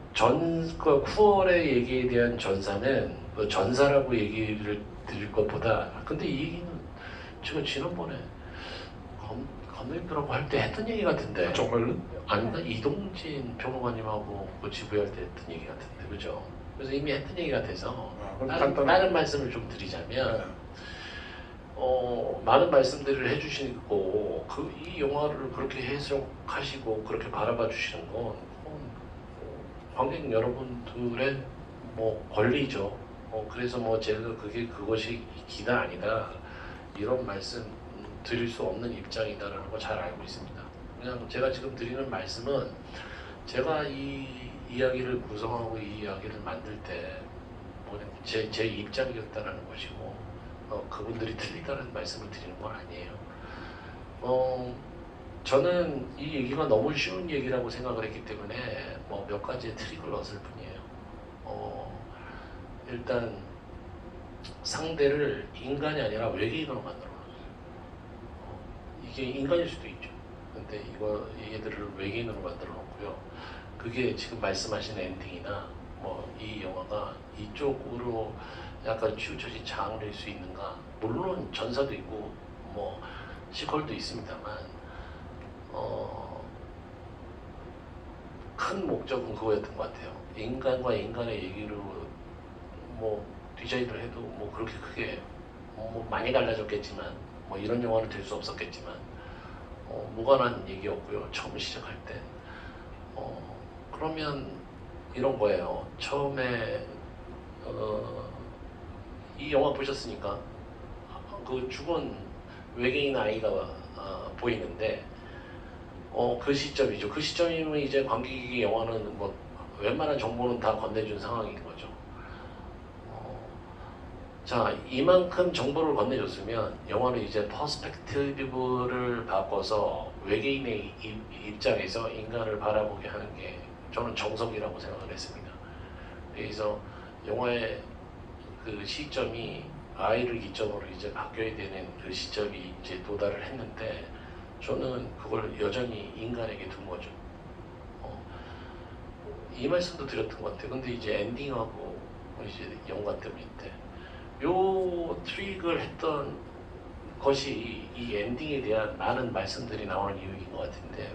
그 쿠얼의 얘기에 대한 전사는 그 전사라고 얘기를 드릴 것보다, 근데 이 얘기는 제가 지난번에 감독님들하고 할 때 했던 얘기 같은데. 정말로? 아닌가? 이동진 평론가님하고 그 지부할 때 했던 얘기 같은데, 그죠? 그래서 이미 했던 얘기 같아서 다른 말씀을 좀 드리자면, 많은 말씀들을 해주시고 이 영화를 그렇게 해석하시고 그렇게 바라봐 주시는 건 관객 여러분들의 뭐 권리죠. 그래서 뭐 제가 그것이 기다 아니다 이런 말씀 드릴 수 없는 입장이다라는 거 잘 알고 있습니다. 그냥 제가 지금 드리는 말씀은 제가 이 이야기를 구성하고 이 이야기를 만들 때 제 입장이었다라는 것이고 그분들이 틀리다는 말씀을 드리는 건 아니에요. 저는 이 얘기가 너무 쉬운 얘기라고 생각을 했기 때문에 뭐 몇 가지의 트릭을 넣었을 뿐이에요. 일단 상대를 인간이 아니라 외계인으로 만들어놨어요. 이게 인간일 수도 있죠. 근데 얘들을 외계인으로 만들어 놓고요. 그게 지금 말씀하신 엔딩이나 뭐 이 영화가 이쪽으로 약간 치우쳐진 장르일 수 있는가? 물론 전사도 있고 뭐 시퀄도 있습니다만 큰 목적은 그거였던 것 같아요. 인간과 인간의 얘기로 뭐 디자인을 해도 뭐 그렇게 크게 뭐 많이 달라졌겠지만 뭐 이런 영화는 될 수 없었겠지만 무관한 얘기였고요. 처음 시작할 때 그러면 이런 거예요. 처음에 이 영화 보셨으니까 그 죽은 외계인 아이가 보이는데 그 시점이죠. 그 시점이면 이제 관객에게 영화는 뭐 웬만한 정보는 다 건네준 상황인 거죠. 자, 이만큼 정보를 건네줬으면 영화는 이제 퍼스펙티브를 바꿔서 외계인의 입장에서 인간을 바라보게 하는 게 저는 정석이라고 생각을 했습니다. 그래서 영화의 그 시점이 아이를 기점으로 이제 바뀌어야 되는 그 시점이 이제 도달을 했는데 저는 그걸 여전히 인간에게 둔 거죠. 이 말씀도 드렸던 것 같아요. 근데 이제 엔딩하고 이제 연관 때문인데 요 트릭을 했던 것이 이 엔딩에 대한 많은 말씀들이 나오는 이유인 것 같은데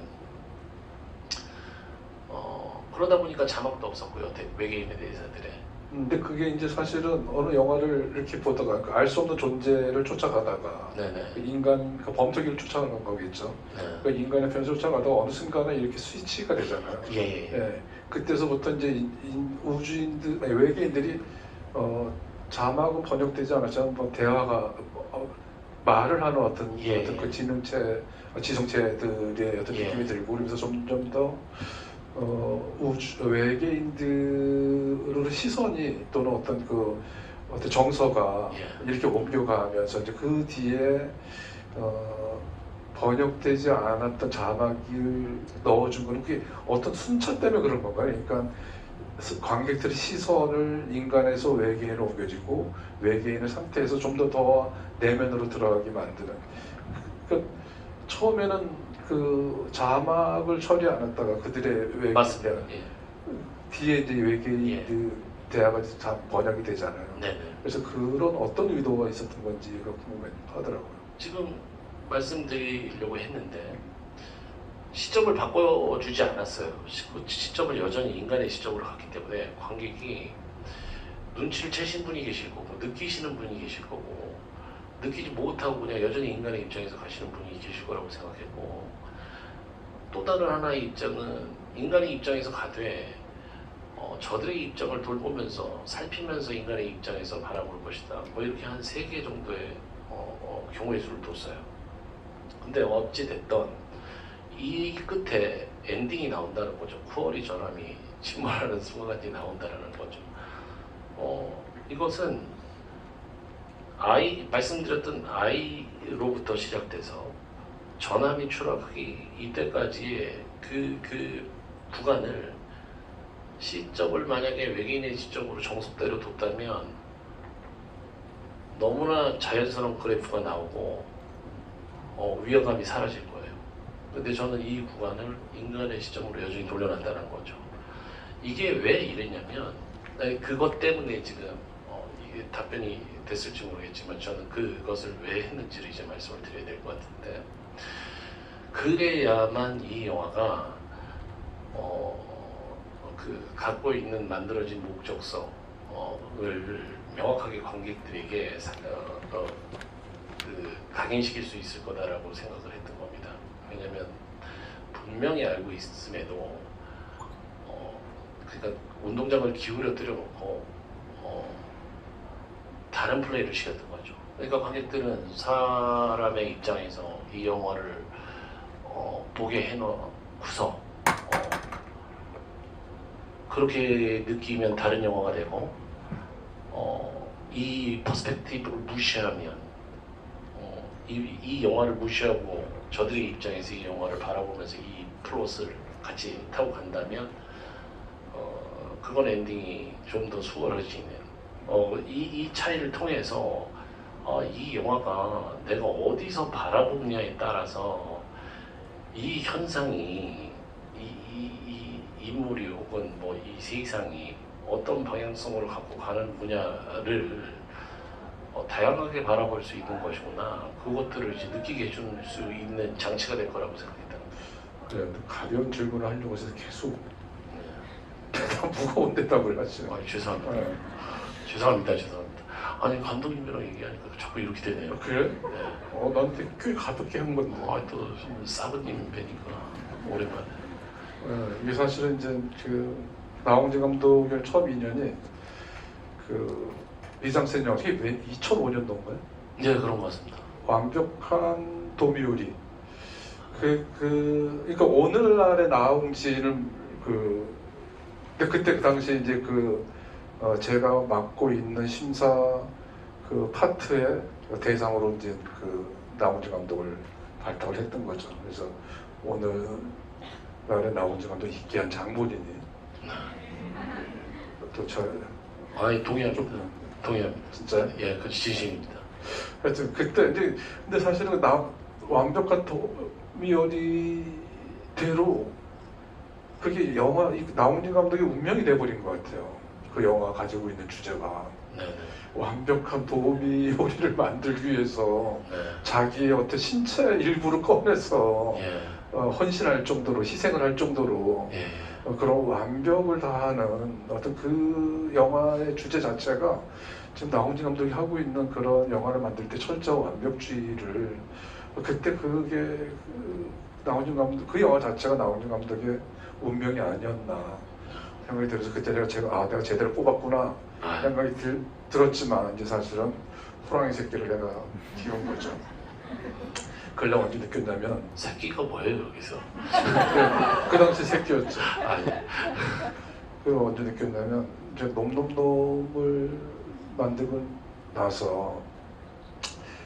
그러다 보니까 자막도 없었고요. 외계인에 대해서들의 근데 그게 이제 사실은 어느 영화를 이렇게 보다가 알 수 없는 존재를 쫓아가다가 네네. 그 인간, 그 범죄기를 쫓아가는 거겠죠. 네. 그 인간의 변수를 쫓아가다가 어느 순간에 이렇게 스위치가 되잖아요. 예. 예, 그때서부터 이제 우주인들, 아니, 외계인들이 자막은 번역되지 않았지만 뭐 대화가 말을 하는 어떤 예. 어떤 그 지성체들의 어떤 예. 느낌이 들고 그러면서 점점 더 외계인들의 시선이 또는 어떤 그 어떤 정서가 예. 이렇게 옮겨가면서 이제 그 뒤에 번역되지 않았던 자막을 넣어준 거는 그게 어떤 순차 때문에 그런 건가요? 그러니까 관객들의 시선을 인간에서 외계인으로 옮겨지고 외계인의 상태에서 좀 더 내면으로 들어가게 만드는. 그러니까 처음에는 그 자막을 처리 안 했다가 그들의 외계인 맞습니다. 대화, 예. 뒤에 이제 외계인 예. 대화가 다 번역이 되잖아요. 네네. 그래서 그런 어떤 의도가 있었던 건지가 궁금하더라고요. 지금 말씀드리려고 했는데 시점을 바꿔주지 않았어요. 그 시점을 여전히 인간의 시점으로 갔기 때문에 관객이 눈치를 채신 분이 계실 거고 느끼시는 분이 계실 거고 느끼지 못하고 그냥 여전히 인간의 입장에서 가시는 분이 계실 거라고 생각했고, 또 다른 하나의 입장은 인간의 입장에서 가되 저들의 입장을 돌보면서 살피면서 인간의 입장에서 바라볼 것이다. 뭐 이렇게 한 3개 정도의 경우의 수를 뒀어요. 근데 어찌 됐던 이 끝에 엔딩이 나온다는 거죠. 쿠어리 저람이 침몰하는 순간이 나온다는 거죠. 이것은 말씀드렸던 아이로부터 시작돼서 전함이 추락하기 이때까지의 그 구간을 시점을 만약에 외계인의 시점으로 정석대로 뒀다면 너무나 자연스러운 그래프가 나오고 위화감이 사라질 거예요. 근데 저는 이 구간을 인간의 시점으로 여전히 돌려놨다는 거죠. 이게 왜 이랬냐면 그것 때문에 지금 이게 답변이 됐을지 모르겠지만 저는 그것을 왜 했는지를 이제 말씀을 드려야 될 것 같은데, 그래야만 이 영화가 갖고 있는 만들어진 목적성을 명확하게 관객들에게 각인시킬 수 있을 거다라고 생각을 했던 겁니다. 왜냐하면 분명히 알고 있음에도 그러니까 운동장을 기울여 들여놓고 다른 플레이를 시켰던 거죠. 그러니까 관객들은 사람의 입장에서 이 영화를 보게 해놓고서 그렇게 느끼면 다른 영화가 되고 이 퍼스펙티브를 무시하면 이 영화를 무시하고 저들의 입장에서 이 영화를 바라보면서 이 플롯을 같이 타고 간다면 그건 엔딩이 좀 더 수월해지는 이 차이를 통해서 이 영화가 내가 어디서 바라보느냐에 따라서 이 현상이 이 인물이 혹은 뭐 이 세상이 어떤 방향성으로 갖고 가는 분야를 다양하게 바라볼 수 있는 것이구나, 그것들을 이제 느끼게 해줄 수 있는 장치가 될 거라고 생각했다. 그래, 가벼운 질문을 하려고 해서 계속 무거운 대답을 하시네요. 죄송합니다. 네. 죄송합니다. 아니 감독님이랑 얘기하니까 자꾸 이렇게 되네요. 그래? 네. 나한테 꽤 가볍게 한 건데. 또 사부님 뵈니까 오랜만에. 이게 사실은 이제 그 나홍진 감독의 처음 인연이 그 미장센 영화, 이게 2005년도인가요? 네, 그런 것 같습니다. 완벽한 도미요리. 그러니까 오늘날의 나홍진을 근데 그때 그 당시 이제 제가 맡고 있는 심사 그 파트의 대상으로 이제 나홍진 감독을 발탁을 했던 거죠. 그래서 오늘날의 나홍진 감독 있기한 장본인이 또 동의합니다. 동의합니다. 진짜요? 예, 그 진심입니다. 하여튼 그때 이제 근데 사실은 완벽한 도미요리대로 그게 나홍진 감독의 운명이 돼버린 것 같아요. 그 영화 가지고 있는 주제가 네. 완벽한 도미요리를 만들기 위해서 네. 자기의 어떤 신체 일부를 꺼내서 예. 헌신할 정도로 희생을 할 정도로 예. 그런 완벽을 다하는 어떤 그 영화의 주제 자체가 지금 나홍진 감독이 하고 있는 그런 영화를 만들 때 철저한 완벽주의를 그때 그게 나홍진 감독 그 영화 자체가 나홍진 감독의 운명이 아니었나 생각이 들어서 그때 내가 제대로 뽑았구나 생각이 들었지만 이제 사실은 호랑이 새끼를 내가 키운 거죠. 그걸 내가 언제 느꼈냐면 새끼가 뭐예요 여기서? 그 당시 새끼였죠. 아, 예. 그걸 언제 느꼈냐면 이제 놈놈놈을 만들고 나서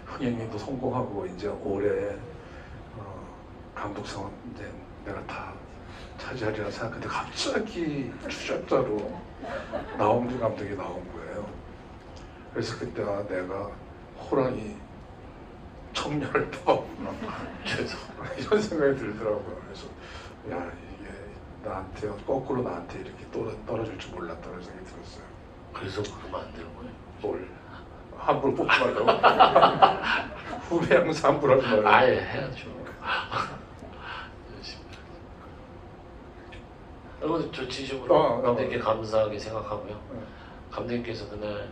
흥행에도 성공하고 이제 올해 감독상은 이제 내가 다 차지하리라 생각했는데 갑자기 추적자로 나홍진 감독이 나온 거예요. 그래서 그때 내가 호랑이 청년을 뽑았구나 이런 생각이 들더라고요. 그래서 야 이게 나한테 거꾸로 나한테 이렇게 떨어질 줄 몰랐다 그런 생각이 들었어요. 그래서 그러면 안 되는 거예요? 뭘 함부로 뽑지 말라고? 후배 항상 함부로 하지 말라고. 아예 해야죠. 여러분 저 진심으로 감독님께 감사하게 생각하고요. 감독님께서 그날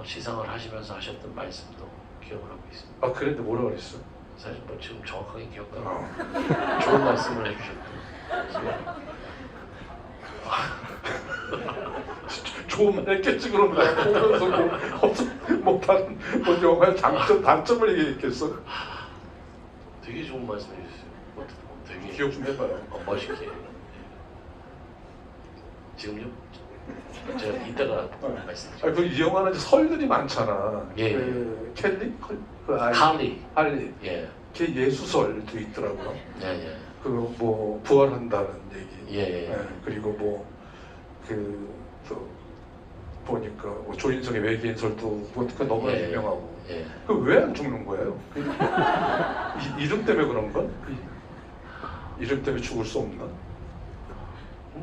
시상을 하시면서 하셨던 말씀도 기억을 하고 있습니다. 아 그랬는데 뭐라 그랬어? 사실 뭐 지금 정확하게 기억도 안 나요. 좋은 말씀을 해주셨고 좋은 말 했겠지 그럼 내가 보면서 뭐 다른 뭐 영화의 장점 단점을 얘기했겠어? 되게 좋은 말씀 해주셨어요. 되게 기억 좀 해봐요. 멋있게. 지금요? 제가 이따가 말씀드릴게요. 그 이 영화는 이제 설들이 많잖아. 예. 그 켈리? 그 아이 할리. 예. 걔 예수설도 있더라고요. 예. 그 뭐 부활한다는 얘기. 예. 그리고 뭐 그 또 보니까 뭐 조인성의 외계인설도 그 너무나 예. 유명하고. 예. 그 왜 안 죽는 거예요? 이름 때문에 그런가? 이름 때문에 죽을 수 없나?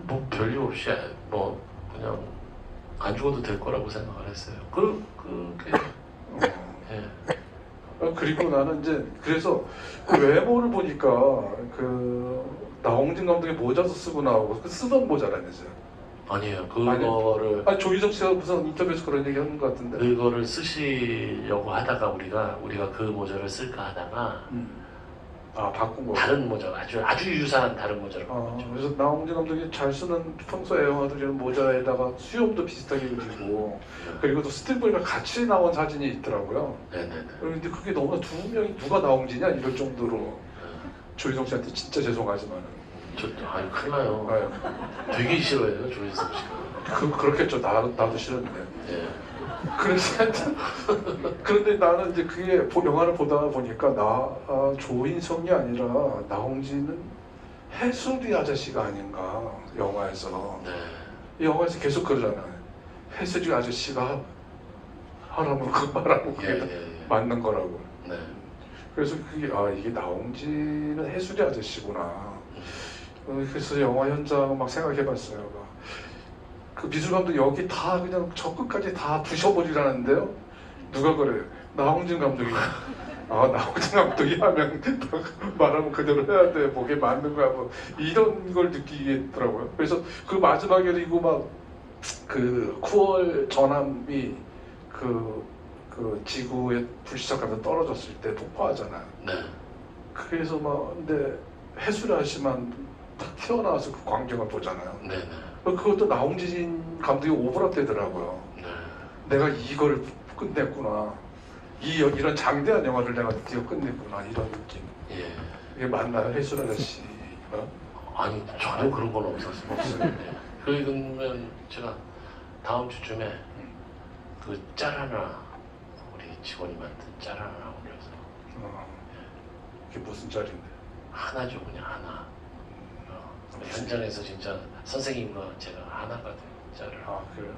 뭐 별일 없이 뭐 그냥 안 죽어도 될 거라고 생각을 했어요. 예. 그리고 나는 이제 그래서 그 외모를 보니까 그 나홍진 감독의 모자도 쓰고 나오고 그 쓰던 모자라면서요. 아니에요. 그거를 아니 조인성 씨가 무슨 인터뷰에서 그런 얘기 하는 것 같은데. 그거를 쓰시려고 하다가 우리가 그 모자를 쓸까 하다가 바꾼 거. 다른 모자 아주 유사한 다른 모자를 바꿨죠. 그래서 나홍진 감독이 잘 쓰는 평소 애영화들이는 모자에다가 수염도 비슷하게 그리고 그리고 또 스틸보이가 같이 나온 사진이 있더라고요. 네네네. 근데 그게 너무나 두 명이 누가 나홍진이냐 이럴 정도로 조인성 씨한테 진짜 죄송하지만. 아니 큰일 나요. 되게 싫어해요 조인성 씨가. 그렇겠죠. 나도 싫었는데. 예. 그래서 그런데 나는 이제 그게 영화를 보다 보니까 조인성이 아니라 나홍진은 해수리 아저씨가 아닌가 영화에서. 네. 이 영화에서 계속 그러잖아요. 해수리 아저씨가 하라면 그 말하고 그게 맞는 거라고. 네. 그래서 그게 이게 나홍진은 해수리 아저씨구나. 그래서 영화 현장 막 생각해봤어요. 그 미술 감독 여기 다 그냥 저 끝까지 다 부셔버리라는데요. 누가 그래요? 나홍진 감독이. 나홍진 감독이 하면 말하면 그대로 해야 돼. 뭐게 맞는 거야. 뭐 이런 걸 느끼겠더라고요. 그래서 그 마지막에 그리고 막 그 9월 전함이 그 지구에 불시착하면서 떨어졌을 때 폭파하잖아요. 네. 그래서 막 근데 해수리 아저씨만 딱 튀어나와서 그 광경을 보잖아요. 네네. 그것도 나홍진 감독이 오버랩되더라고요. 네. 내가 이걸 끝냈구나. 이런 장대한 영화를 내가 드디어 끝냈구나. 이런 느낌. 예. 이게 맞나요? 해수리 아저씨가? 아니 전혀 그런 건 없었어요. 네. 그러면 제가 다음 주쯤에 그 짤 하나 우리 직원이 만든 짤 하나 올려서. 이게 무슨 짤인데? 하나죠 그냥 하나. 현장에서 진짜 선생님과 제가 하나가 된 짤을. 그래요?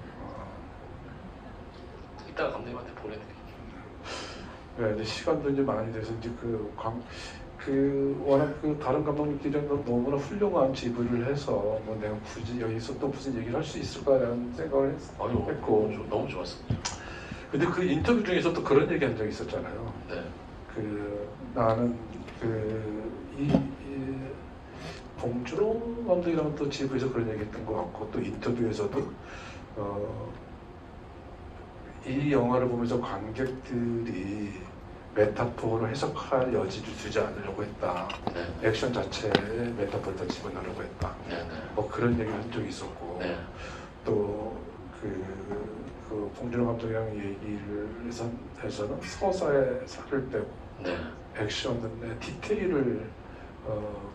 이따가 감독님한테 보내드릴게요. 네, 근데 시간도 이제 많이 돼서 이제 워낙 그 다른 감독님들이랑 너무나 훌륭한 지불을 해서 뭐 내가 굳이 여기서 또 무슨 얘기를 할 수 있을까라는 생각을 했고. 너무 좋았습니다. 근데 그 인터뷰 중에서 또 그런 얘기 한 적 있었잖아요. 네. 나는 봉준호 감독이랑 또 지부에서 그런 얘기했던 것 같고 또 인터뷰에서도 이 영화를 보면서 관객들이 메타포로 해석할 여지를 주지 않으려고 했다. 네. 액션 자체에 메타포를 더 집어넣으려고 했다. 네, 네. 뭐 그런 얘기를 한 적이 있었고 네. 또 그 봉준호 감독이랑 얘기를 해서는 서사에 살을 빼고 네. 액션의 디테일을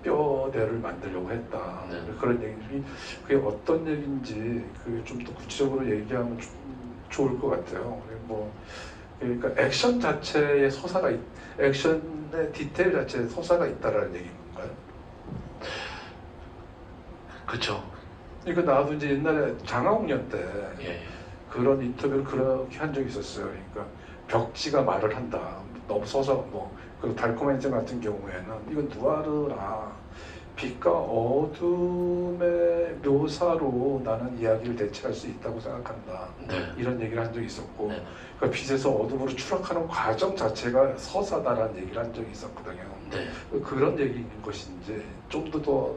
뼈대를 만들려고 했다. 네. 그런 얘기들이 그게 어떤 얘기인지 좀 더 구체적으로 얘기하면 좀 좋을 것 같아요. 뭐 그러니까 액션 자체에 서사가 액션의 디테일 자체에 서사가 있다라는 얘기인가요? 그렇죠. 그러니까 나도 이제 옛날에 장하옥년 때 예. 그런 인터뷰를 그렇게 한 적이 있었어요. 그러니까 벽지가 말을 한다. 너무 서서 그 달콤한 인생 같은 경우에는 이건 누아르라 빛과 어둠의 묘사로 나는 이야기를 대체할 수 있다고 생각한다. 네. 이런 얘기를 한 적이 있었고 네. 그러니까 빛에서 어둠으로 추락하는 과정 자체가 서사다라는 얘기를 한 적이 있었거든요. 네. 그런 얘기인 것인지 좀 더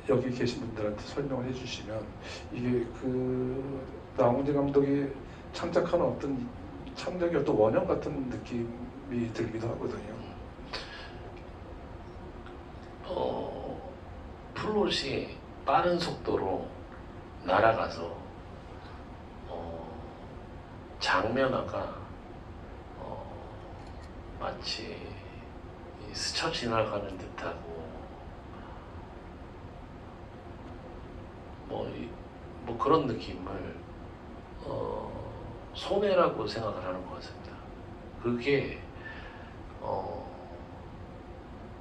여기 계신 분들한테 설명을 해주시면 이게 나홍진 감독이 창작하는 어떤 창작의 어떤 원형 같은 느낌이 들기도 하거든요. 플롯이 빠른 속도로 날아가서 장면화가 마치 스쳐 지나가는 듯하고 뭐 그런 느낌을 손해라고 생각을 하는 것 같습니다. 그게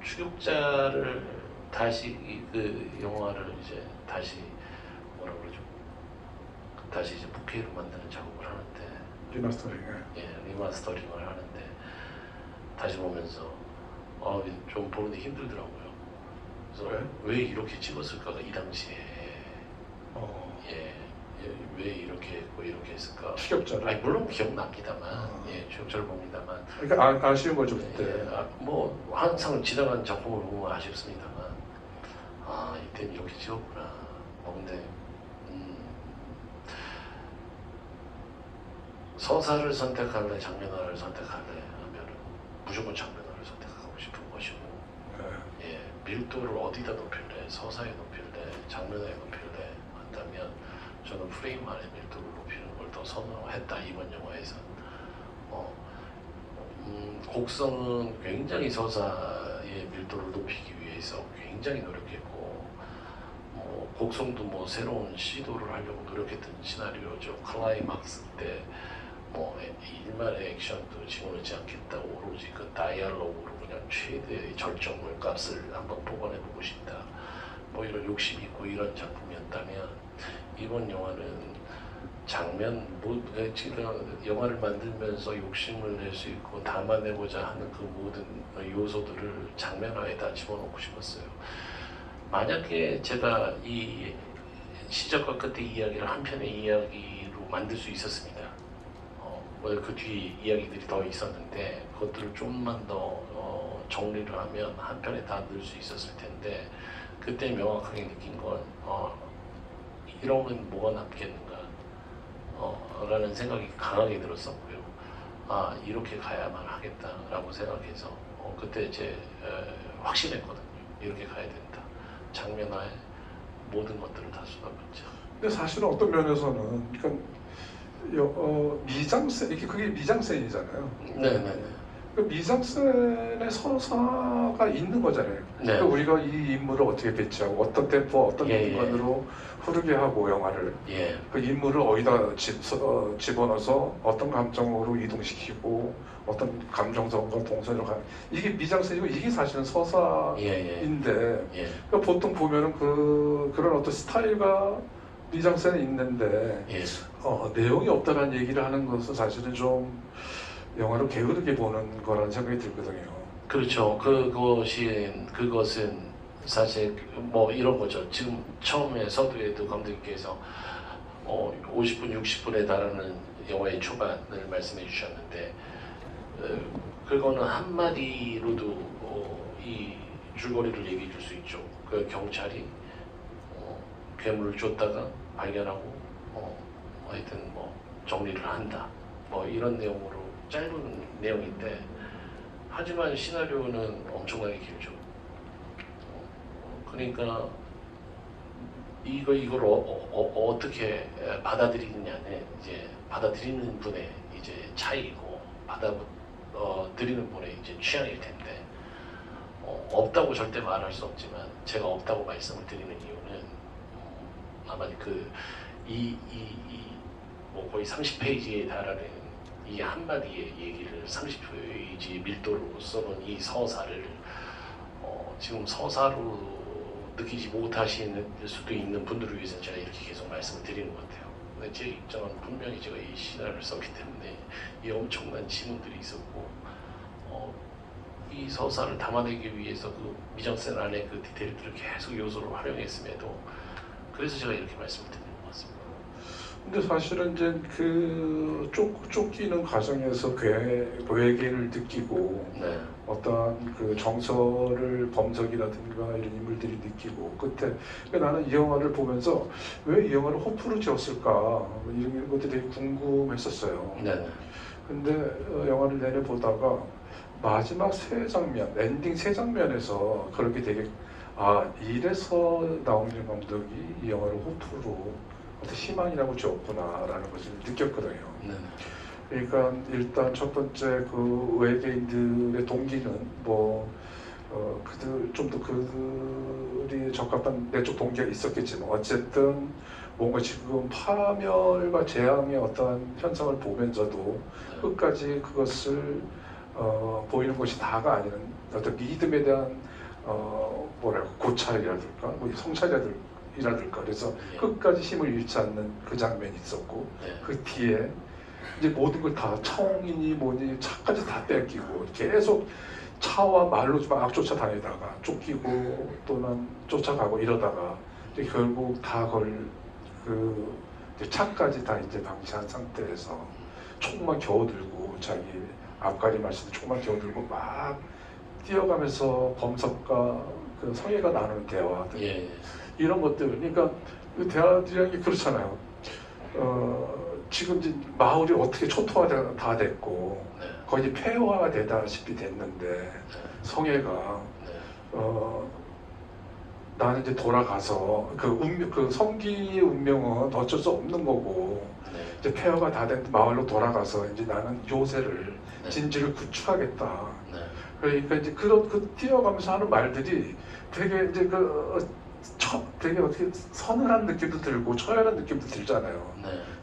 추격자를 다시 그 영화를 이제 다시 뭐라 그러죠? 다시 이제 부캐로 만드는 작업을 하는데 리마스터링. 리마스터링을 하는데 다시 보면서 좀 보는데 힘들더라고요. 그래서 왜 이렇게 찍었을까가 이 당시에 왜 이렇게 했고 이렇게 했을까? 추격자를. 아니 물론 기억납니다만, 추격자를 봅니다만. 그러니까 아쉬운 거죠 그때. 뭐 항상 지나간 작품을 보면 아쉽습니다만, 이때는 이렇게 찍었구나. 근데 서사를 선택할래, 장면화를 선택할래 하면은 무조건 장면화를 선택하고 싶은 것이고, 밀도를 어디다 높일래, 서사에 높일래, 장면화에 높일래 한다면 저는 프레임 안에 밀도를 높이는 걸 더 선호했다 이번 영화에서. 곡성은 굉장히 서사의 밀도를 높이기 위해서 굉장히 노력했고, 곡성도 뭐 새로운 시도를 하려고 노력했던 시나리오죠. 클라이막스 때 일말의 액션도 집어넣지 않겠다. 오로지 그 다이얼로그로 그냥 최대의 절정물 값을 한번 뽑아내보고 싶다. 뭐 이런 욕심이 있고 이런 작품이었다면 이번 영화는 지금 영화를 만들면서 욕심을 낼 수 있고 담아내고자 하는 그 모든 요소들을 장면화에 다 집어넣고 싶었어요. 만약에 제가 이 시작과 끝의 이야기를 한 편의 이야기로 만들 수 있었습니다. 그 뒤에 이야기들이 더 있었는데 그것들을 좀만 더 정리를 하면 한 편에 다 넣을 수 있었을 텐데 그때 명확하게 느낀 건 이러면 뭐가 남겠는가 라는 생각이 강하게 들었었고요. 이렇게 가야만 하겠다라고 생각해서 그때 확신했거든요. 이렇게 가야 된다. 장면화에 모든 것들을 다 쏟아붓자. 근데 사실은 어떤 면에서는 미장센 그게 미장센이잖아요. 네네네. 그 미장센의 서사가 있는 거잖아요. 네. 그러니까 우리가 이 인물을 어떻게 배치하고 어떤 템포, 어떤 공간으로 흐르게 하고 영화를 그 인물을 어디다 집어넣어서 어떤 감정으로 이동시키고 어떤 감정선과 동선으로 가는 이게 미장센이고 이게 사실은 서사인데 그러니까 보통 보면은 그런 어떤 스타일과 미장센이 있는데 내용이 없다는 얘기를 하는 것은 사실은 좀 영화를 게으르게 보는 거라는 생각이 들거든요. 그렇죠. 그것은 사실 뭐 이런 거죠. 지금 처음에 서두에도 감독님께서 50분, 60분에 달하는 영화의 초반을 말씀해 주셨는데 그거는 한마디로도 이 줄거리를 얘기해 줄 수 있죠. 그 경찰이 괴물을 쫓다가 발견하고 하여튼 뭐 정리를 한다. 뭐 이런 내용으로 짧은 내용인데 하지만 시나리오는 엄청나게 길죠. 그러니까 이걸 어떻게 받아들이느냐는 이제 받아들이는 분의 이제 차이고 받아들이는 분의 이제 취향일 텐데 없다고 절대 말할 수 없지만 제가 없다고 말씀을 드리는 이유는 아마 뭐 거의 30페이지에 달하는 이 한마디의 얘기를 30페이지 밀도로 써놓은 이 서사를 지금 서사로 느끼지 못하시는 수도 있는 분들을 위해서 제가 이렇게 계속 말씀을 드리는 것 같아요. 근데 제 입장은 분명히 제가 이 시나리오를 썼기 때문에 이 엄청난 지문들이 있었고 이 서사를 담아내기 위해서 그 미장센 안에 그 디테일들을 계속 요소로 활용했음에도 그래서 제가 이렇게 말씀을 드리는 것 같습니다. 근데 사실은 이제 그 쫓기는 과정에서 외계를 느끼고 네. 어떠한 그 정서를 범석이라든가 이런 인물들이 느끼고 끝에 나는 이 영화를 보면서 왜 이 영화를 호프로 지었을까 이런 것들이 되게 궁금했었어요. 네. 근데 영화를 내내 보다가 마지막 세 장면, 엔딩 세 장면에서 그렇게 되게 이래서 나홍진 감독이 이 영화를 호프로 어떤 희망이라고 지었구나라는 것을 느꼈거든요. 네. 그러니까 일단 첫 번째 그 외계인들의 동기는 그들 좀 더 그들이 적합한 내적 동기가 있었겠지만 어쨌든 뭔가 지금 파멸과 재앙의 어떠한 현상을 보면서도 끝까지 그것을 보이는 것이 다가 아닌 어떤 믿음에 대한 고찰이라든가 성찰이라든가 그래서 끝까지 힘을 잃지 않는 그 장면이 있었고 그 뒤에 이제 모든 걸 다 차홍이니 뭐니 차까지 다 뺏기고 계속 차와 말로 막 쫓아다니다가 쫓기고 또는 쫓아가고 이러다가 이제 결국 다 차까지 다 이제 방치한 상태에서 총만 겨우 들고 자기 앞가리 말씀에 총만 겨우 들고 막 뛰어가면서 범석과 그 성애가 나누는 대화들 이런 것들 그러니까 그 대화들이 그렇잖아요. 지금 이제 마을이 어떻게 초토화가 다 됐고 거의 폐허가 되다시피 됐는데 성애가 나는 이제 돌아가서 그 성기의 운명은 어쩔 수 없는 거고 이제 폐허가 다 된 마을로 돌아가서 이제 나는 요새를 진지를 구축하겠다. 그러니까 이제 뛰어가면서 하는 말들이 되게 이제 되게 어떻게 서늘한 느낌도 들고 처연한 느낌도 들잖아요.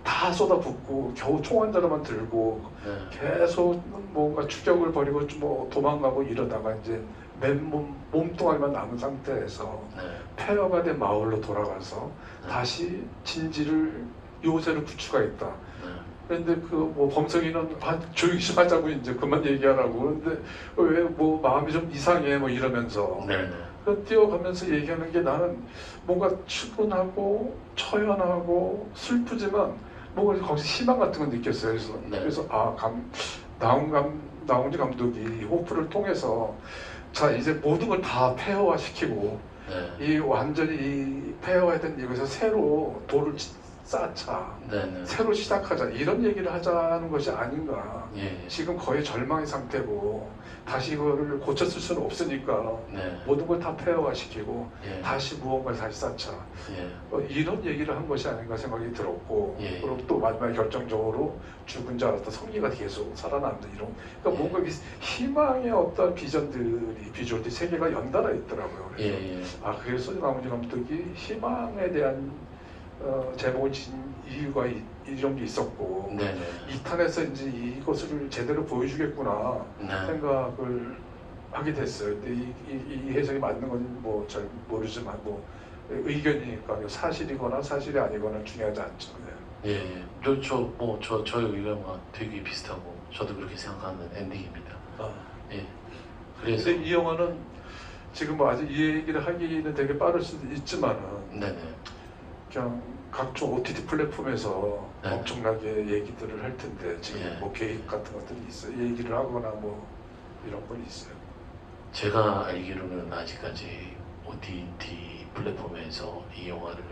다 쏟아붓고 겨우 총 한 자루만 들고 계속 뭔가 추격을 벌이고 뭐 도망가고 이러다가 이제 몸뚱아리만 남은 상태에서 폐허가 된 마을로 돌아가서 다시 진지를 요새를 구축하겠다. 그런데 범석이는 조용히 좀 하자고 이제 그만 얘기하라고 그런데 왜 마음이 좀 이상해 이러면서 뛰어가면서 얘기하는 게 나는 뭔가 측은하고 처연하고 슬프지만 뭔가 거기서 희망 같은 걸 느꼈어요. 그래서 나홍진 감독이 호프를 통해서 자 이제 모든 걸 다 폐허화시키고 완전히 이 폐허화된 이것에서 새로 돌을 쌓자 새로 시작하자 이런 얘기를 하자는 것이 아닌가. 지금 거의 절망의 상태고 다시 이거를 고쳤을 수는 없으니까 모든 걸 다 폐허화시키고 다시 무언가를 다시 쌓자 이런 얘기를 한 것이 아닌가 생각이 들었고 그리고 또 마지막에 결정적으로 죽은 자 어떤 성리가 계속 살아남는 이런 그러니까 뭔가 희망의 어떤 비주얼들이 세 개가 연달아 있더라고요. 그래서 나홍진 감독이 희망에 대한 제목을 진 이유가 이런 게 있었고 2탄에서 이제 이것을 제대로 보여주겠구나 생각을 하게 됐어요. 근데 이 해석이 맞는 건 잘 모르지만 의견이니까 사실이거나 사실이 아니거나 중요하지 않죠. 저의 의견과 되게 비슷하고 저도 그렇게 생각하는 엔딩입니다. 그래서 근데 이 영화는 지금 아직 이 얘기를 하기는 되게 빠를 수도 있지만은 그냥 각종 OTT 플랫폼에서 엄청나게 얘기들을 할 텐데 지금 계획 같은 것들이 있어요. 얘기를 하거나 이런 건 있어요. 제가 알기로는 아직까지 OTT 플랫폼에서 이 영화를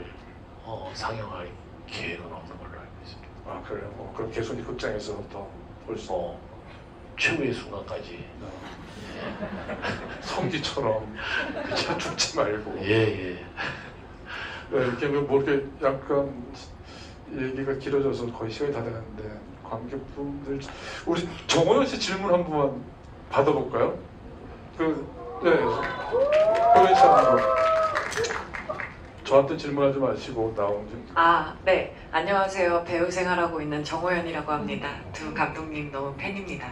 상영할 계획은 없는 걸로 알고 있습니다. 아 그래요? 그럼 개손이 극장에서 더 볼 수. 최후의 순간까지. 성기처럼 그냥 죽지 말고. 예. 네, 이렇게 뭐 이렇게 약간 얘기가 길어져서 거의 시간이 다 되는데 관객분들 우리 정호연 씨 질문 한 번만 받아볼까요? 호연 씨 한번 저한테 질문하지 마시고 나온 좀. 네. 안녕하세요. 배우 생활하고 있는 정호연이라고 합니다. 두 감독님 너무 팬입니다.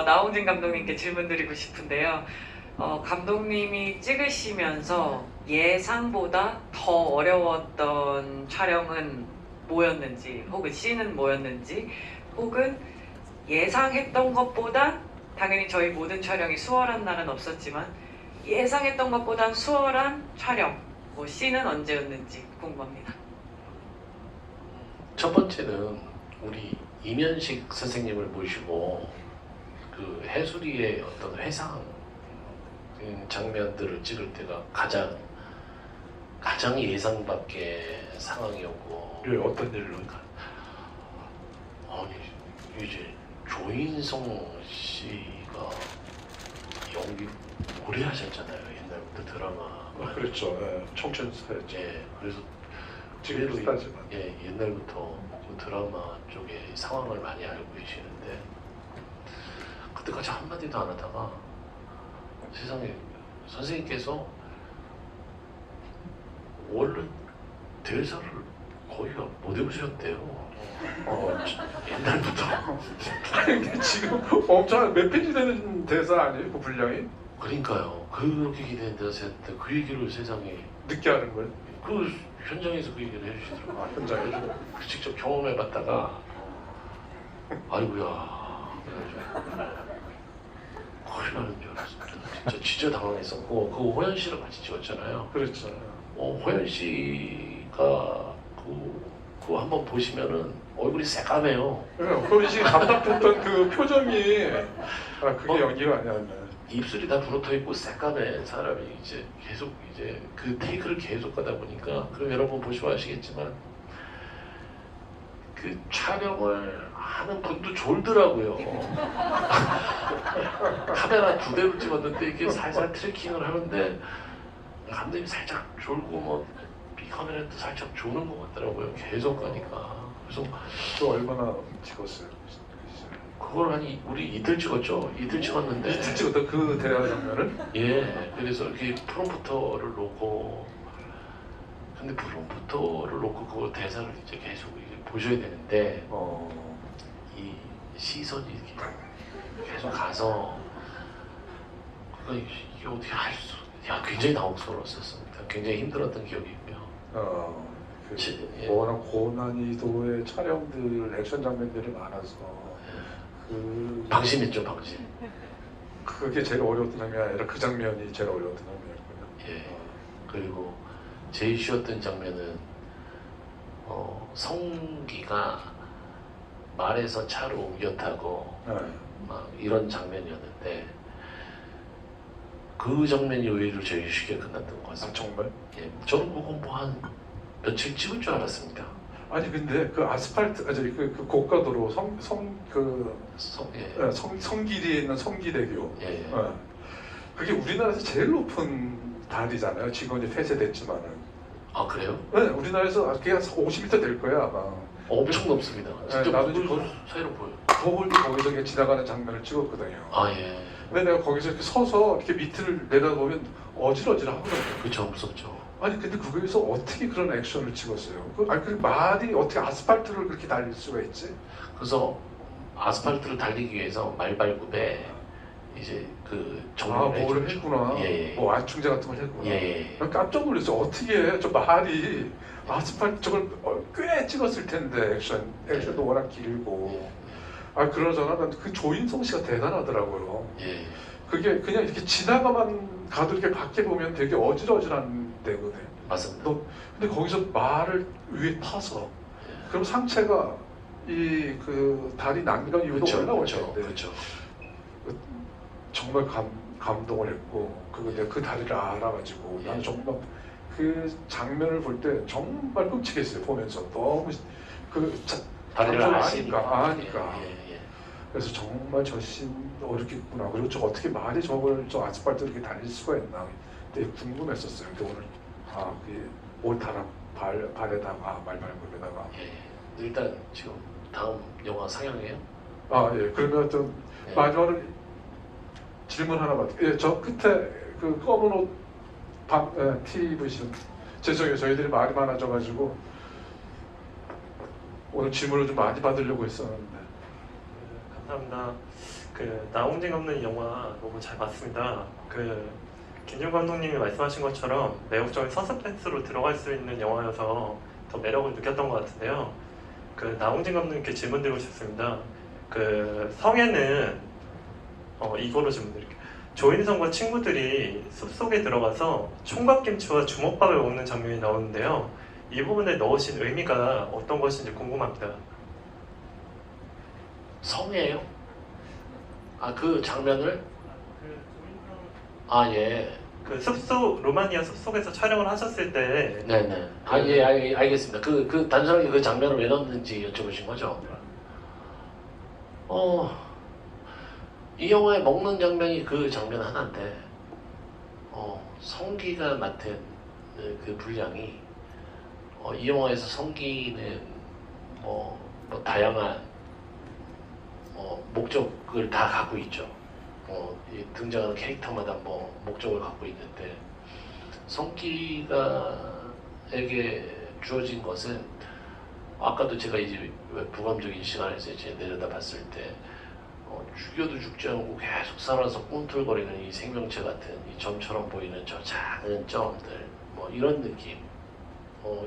나홍진 감독님께 질문 드리고 싶은데요. 감독님이 찍으시면서 예상보다 더 어려웠던 촬영은 뭐였는지, 혹은 씬은 뭐였는지, 혹은 예상했던 것보다 당연히 저희 모든 촬영이 수월한 날은 없었지만 예상했던 것보단 수월한 촬영, 씬은 언제였는지 궁금합니다. 첫 번째는 우리 이면식 선생님을 모시고 그 해수리의 어떤 회상 장면들을 찍을 때가 가장 예상 밖의 상황이었고. 예, 어떤 일로? 아니 이제 조인성 씨가 연기 오래 하셨잖아요. 옛날부터 드라마. 그렇죠. 예, 청춘스타였죠. 예, 그래서 지금도 스타지만. 예, 옛날부터 그 드라마 쪽에 상황을 많이 알고 계시는데 그때까지 한마디도 안 하다가 세상에 선생님께서 원래 대사를 거의 못 해보셨대요. 옛날부터. 아니, 지금 엄청 몇 페이지 되는 대사 아니에요? 그 분량이? 그러니까요. 그렇게 기대된 대사였는데 그 얘기를 세상에 늦게 하는 걸? 그 현장에서 그 얘기를 해주시더라고요. 현장에서? 직접 경험해봤다가 아이고야 큰일 나는 줄 알았습니다. 진짜 당황했었고 그 호연 씨랑 같이 찍었잖아요. 그렇죠. 호연 씨가 그거 한번 보시면은 얼굴이 새까매요. 호연 씨 답답했던 그 표정이 그게 연기가 아니었네. 입술이 다 불어터 있고 새까매 사람이 이제 계속 이제 그 테이크를 계속 가다 보니까 그럼 여러분 보시고 아시겠지만 그 촬영을 하는 분도 졸더라고요. 카메라 2대로 찍었는데 이게 살살 트래킹을 하는데 감독님이 살짝 졸고 뭐 비카메라도 살짝 조는 것 같더라고요. 계속 가니까. 그래서 또 얼마나 찍었어요? 그걸 우리 이틀 찍었죠. 이틀 찍었는데. 이틀 찍었다 그 대화 장면을? 예. 그래서 이렇게 프롬프터를 놓고 근데 프롬프터를 놓고 그 대사를 이제 계속 이제 보셔야 되는데 이 시선이 이렇게 계속 가서 이게 어떻게 할 수? 굉장히 당혹스러웠었습니다. 굉장히 힘들었던 기억이 있고요. 예. 워낙 고난이도의 촬영들, 액션 장면들이 많아서 방심했죠, 방심. 그게 제일 어려웠던 장면이 아니라 그 장면이 제일 어려웠던 장면이었군요. 예. 그리고 제일 쉬웠던 장면은 성기가 말에서 차로 옮겨 타고 막 이런 장면이었는데 그 장면이 오히려 제일 쉽게 끝났던 것 같습니다. 정말? 예. 저는 그거 뭐 한 며칠 찍을 줄 알았습니다. 아니 근데 그 아스팔트 그 고가도로 성길이에 있는 성기대교. 예. 그게 우리나라에서 제일 높은 다리잖아요. 지금 이제 폐쇄됐지만은. 아 그래요? 네, 우리나라에서 그게 한 50m 될 거야 아마. 엄청 높습니다. 진짜 나도 구글 사이로 보여. 거울도 거기서 이렇게 지나가는 장면을 찍었거든요. 아 예. 근데 내가 거기서 이렇게 서서 이렇게 밑을 내다보면 어질어질하거든요. 그렇죠, 무섭죠. 아니 근데 거기서 어떻게 그런 액션을 찍었어요? 그 말이 어떻게 아스팔트를 그렇게 달릴 수가 있지? 그래서 아스팔트를 달리기 위해서 말발굽에 이제 그 정리를 뭐를 해줬죠. 했구나. 예. 뭐 아충제 같은 걸 했구나. 예. 깜짝 놀랐어. 어떻게 저 말이 아스팔트 저걸 꽤 찍었을 텐데 액션도 워낙 길고. 그러잖아. 난 그 조인성 씨가 대단하더라고요. 예. 그게 그냥 이렇게 지나가만 가도 이렇게 밖에 보면 되게 어질어질한 데거든. 맞습니다. 근데 거기서 말을 위에 타서 그럼 상체가 그 다리 난간 이후로 올라올 텐데. 그렇죠. 정말 감동을 했고 내가 그 다리를 알아가지고 나는 정말 그 장면을 볼 때 정말 끔찍했어요. 보면서 너무 다리를 아니까 예. 그래서 정말 저 신 어렵겠구나. 그리고 저 어떻게 말이 저걸 저 아스팔트를 이렇게 달릴 수가 있나 되게 궁금했었어요. 근데 오늘 그옷 달아 발에다가 말발굽에다가 일단 지금 다음 영화 상영이에요? 예. 그러면 좀 마지막으로 질문 하나 받을게요. 예, 저 끝에 그 검은 옷 티 입으신 죄송해요. 저희들이 말이 많아져가지고 오늘 질문을 좀 많이 받으려고 했었는데. 감사합니다. 나홍진 없는 영화 너무 잘 봤습니다. 김준 감독님이 말씀하신 것처럼 매혹적인 서스펜스로 들어갈 수 있는 영화여서 더 매력을 느꼈던 것 같은데요. 나홍진 감독님께 질문드리고 싶습니다. 성에는 이거로 질문드릴게요. 조인성과 친구들이 숲속에 들어가서 총각김치와 주먹밥을 먹는 장면이 나오는데요. 이 부분에 넣으신 의미가 어떤 것인지 궁금합니다. 성이에요? 그 장면을? 예. 로마니아 숲속에서 촬영을 하셨을 때. 네네. 알겠습니다. 단순하게 그 장면을 왜 넣었는지 여쭤보신 거죠? 이 영화에 먹는 장면이 그 장면 하나인데, 성기가 맡은 그 분량이, 이 영화에서 성기는 다양한 목적을 다 갖고 있죠. 이 등장하는 캐릭터마다 목적을 갖고 있는데, 성기가에게 주어진 것은 아까도 제가 이제 부감적인 시간에서 이제 내려다봤을 때 죽여도 죽지 않고 계속 살아서 꿈틀거리는 이 생명체 같은 이 점처럼 보이는 저 작은 점들 이런 느낌,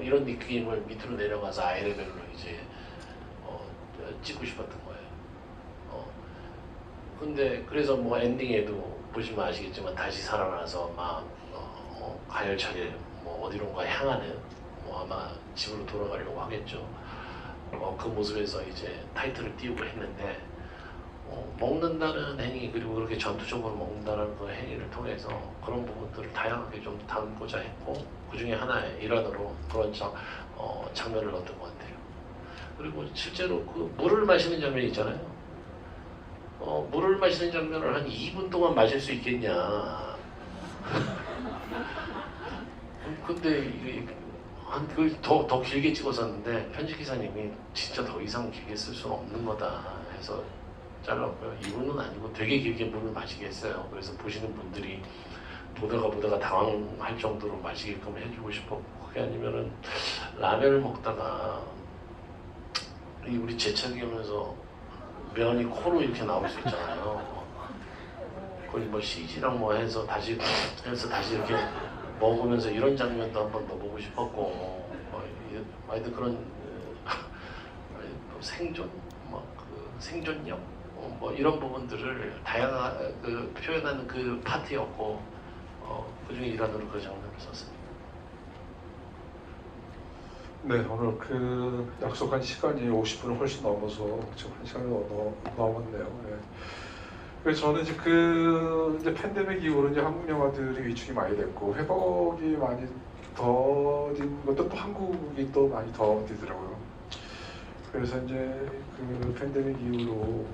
이런 느낌을 밑으로 내려가서 아이 레벨로 이제 찍고 싶었던 거예요. 근데 그래서 엔딩에도 보시면 아시겠지만 다시 살아나서 가열차게 어디론가 향하는 아마 집으로 돌아가려고 하겠죠. 그 모습에서 이제 타이틀을 띄우고 했는데 먹는다는 행위 그리고 그렇게 전투적으로 먹는다는 그 행위를 통해서 그런 부분들을 다양하게 좀 담고자 했고 그 중에 하나의 일환으로 그런 장면을 넣었던 것 같아요. 그리고 실제로 그 물을 마시는 장면이 있잖아요. 물을 마시는 장면을 한 2분 동안 마실 수 있겠냐. 근데 이게 그걸 더 길게 찍었었는데 편집 기사님이 진짜 더 이상 길게 쓸 수는 없는 거다 해서 잘랐고요. 2분은 아니고 되게 길게 물을 마시게 했어요. 그래서 보시는 분들이 보다가 당황할 정도로 마시게끔 해주고 싶었고 그게 아니면은 라면을 먹다가 우리 재채기 하면서 면이 코로 이렇게 나올 수 있잖아요. 그걸 CG랑 해서 다시 이렇게 먹으면서 이런 장면도 한번 넣어보고 싶었고 하여튼 그런 생존, 생존력 이런 부분들을 다양한 표현하는 그 파트였고 그 중에 일환으로 그 장면을 썼습니다. 네, 오늘 약속한 시간이 50분을 훨씬 넘어서 지금 1시간이 넘었네요. 네. 그래서 저는 이제 팬데믹 이후로 이제 한국 영화들이 위축이 많이 됐고 회복이 많이 더딘 것도 또 한국이 또 많이 더디더라고요. 그래서 이제 팬데믹 이후로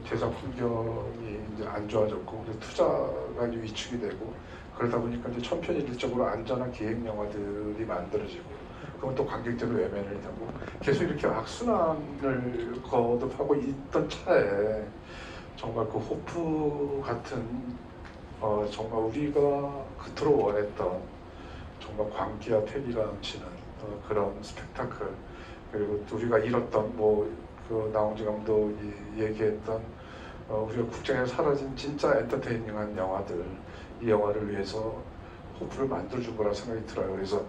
제작 환경이 이제 안 좋아졌고 투자가 이제 위축이 되고 그러다 보니까 이제 천편일률적으로 안전한 기획 영화들이 만들어지고 그건 또 관객들을 외면을 하고 계속 이렇게 악순환을 거듭하고 있던 차에 정말 호프 같은 정말 우리가 그토록 원했던 정말 광기와 패기가 넘치는 그런 스펙타클 그리고 우리가 잃었던 나홍진 감독이 얘기했던 우리가 국장에서 사라진 진짜 엔터테이닝한 영화들 이 영화를 위해서 호프를 만들어준 거라 생각이 들어요. 그래서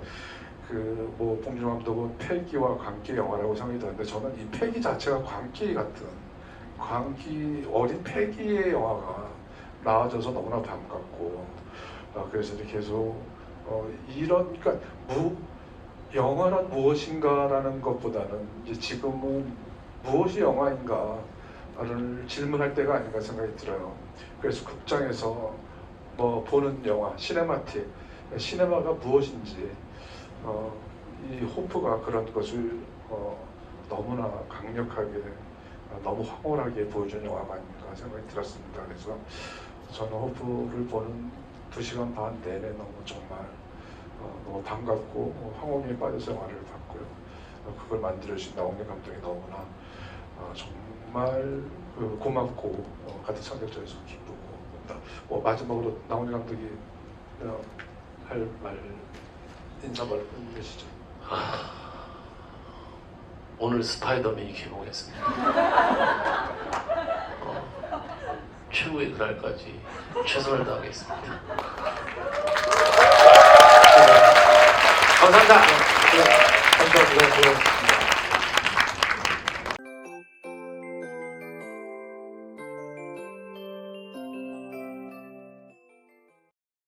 봉준호 감독은 패기와 광기의 영화라고 생각이 드는데 저는 이 패기 자체가 광기 같은 어린 패기의 영화가 나와줘서 너무나 반갑고 그래서 이제 계속 그러니까 영화란 무엇인가라는 것보다는 이제 지금은 무엇이 영화인가를 질문할 때가 아닌가 생각이 들어요. 그래서 극장에서 뭐 보는 영화, 시네마틱, 시네마가 무엇인지 이 호프가 그런 것을 너무나 강력하게 너무 황홀하게 보여준 영화가 아닌가 생각이 들었습니다. 그래서 저는 호프를 보는 2시간 반 내내 너무 정말 너무 반갑고 황홀에 빠져서 영화를 봤고요. 그걸 만들어주신 나홍진 감독이 너무나 정말 고맙고 가득 참격적에서 기쁘고 마지막으로 나홍진 감독이 할 말 인사말 해주시죠. 오늘 스파이더맨이 개봉했습니다. 최후의 그날까지 최선을 다하겠습니다. 감사합니다. 감사합니다.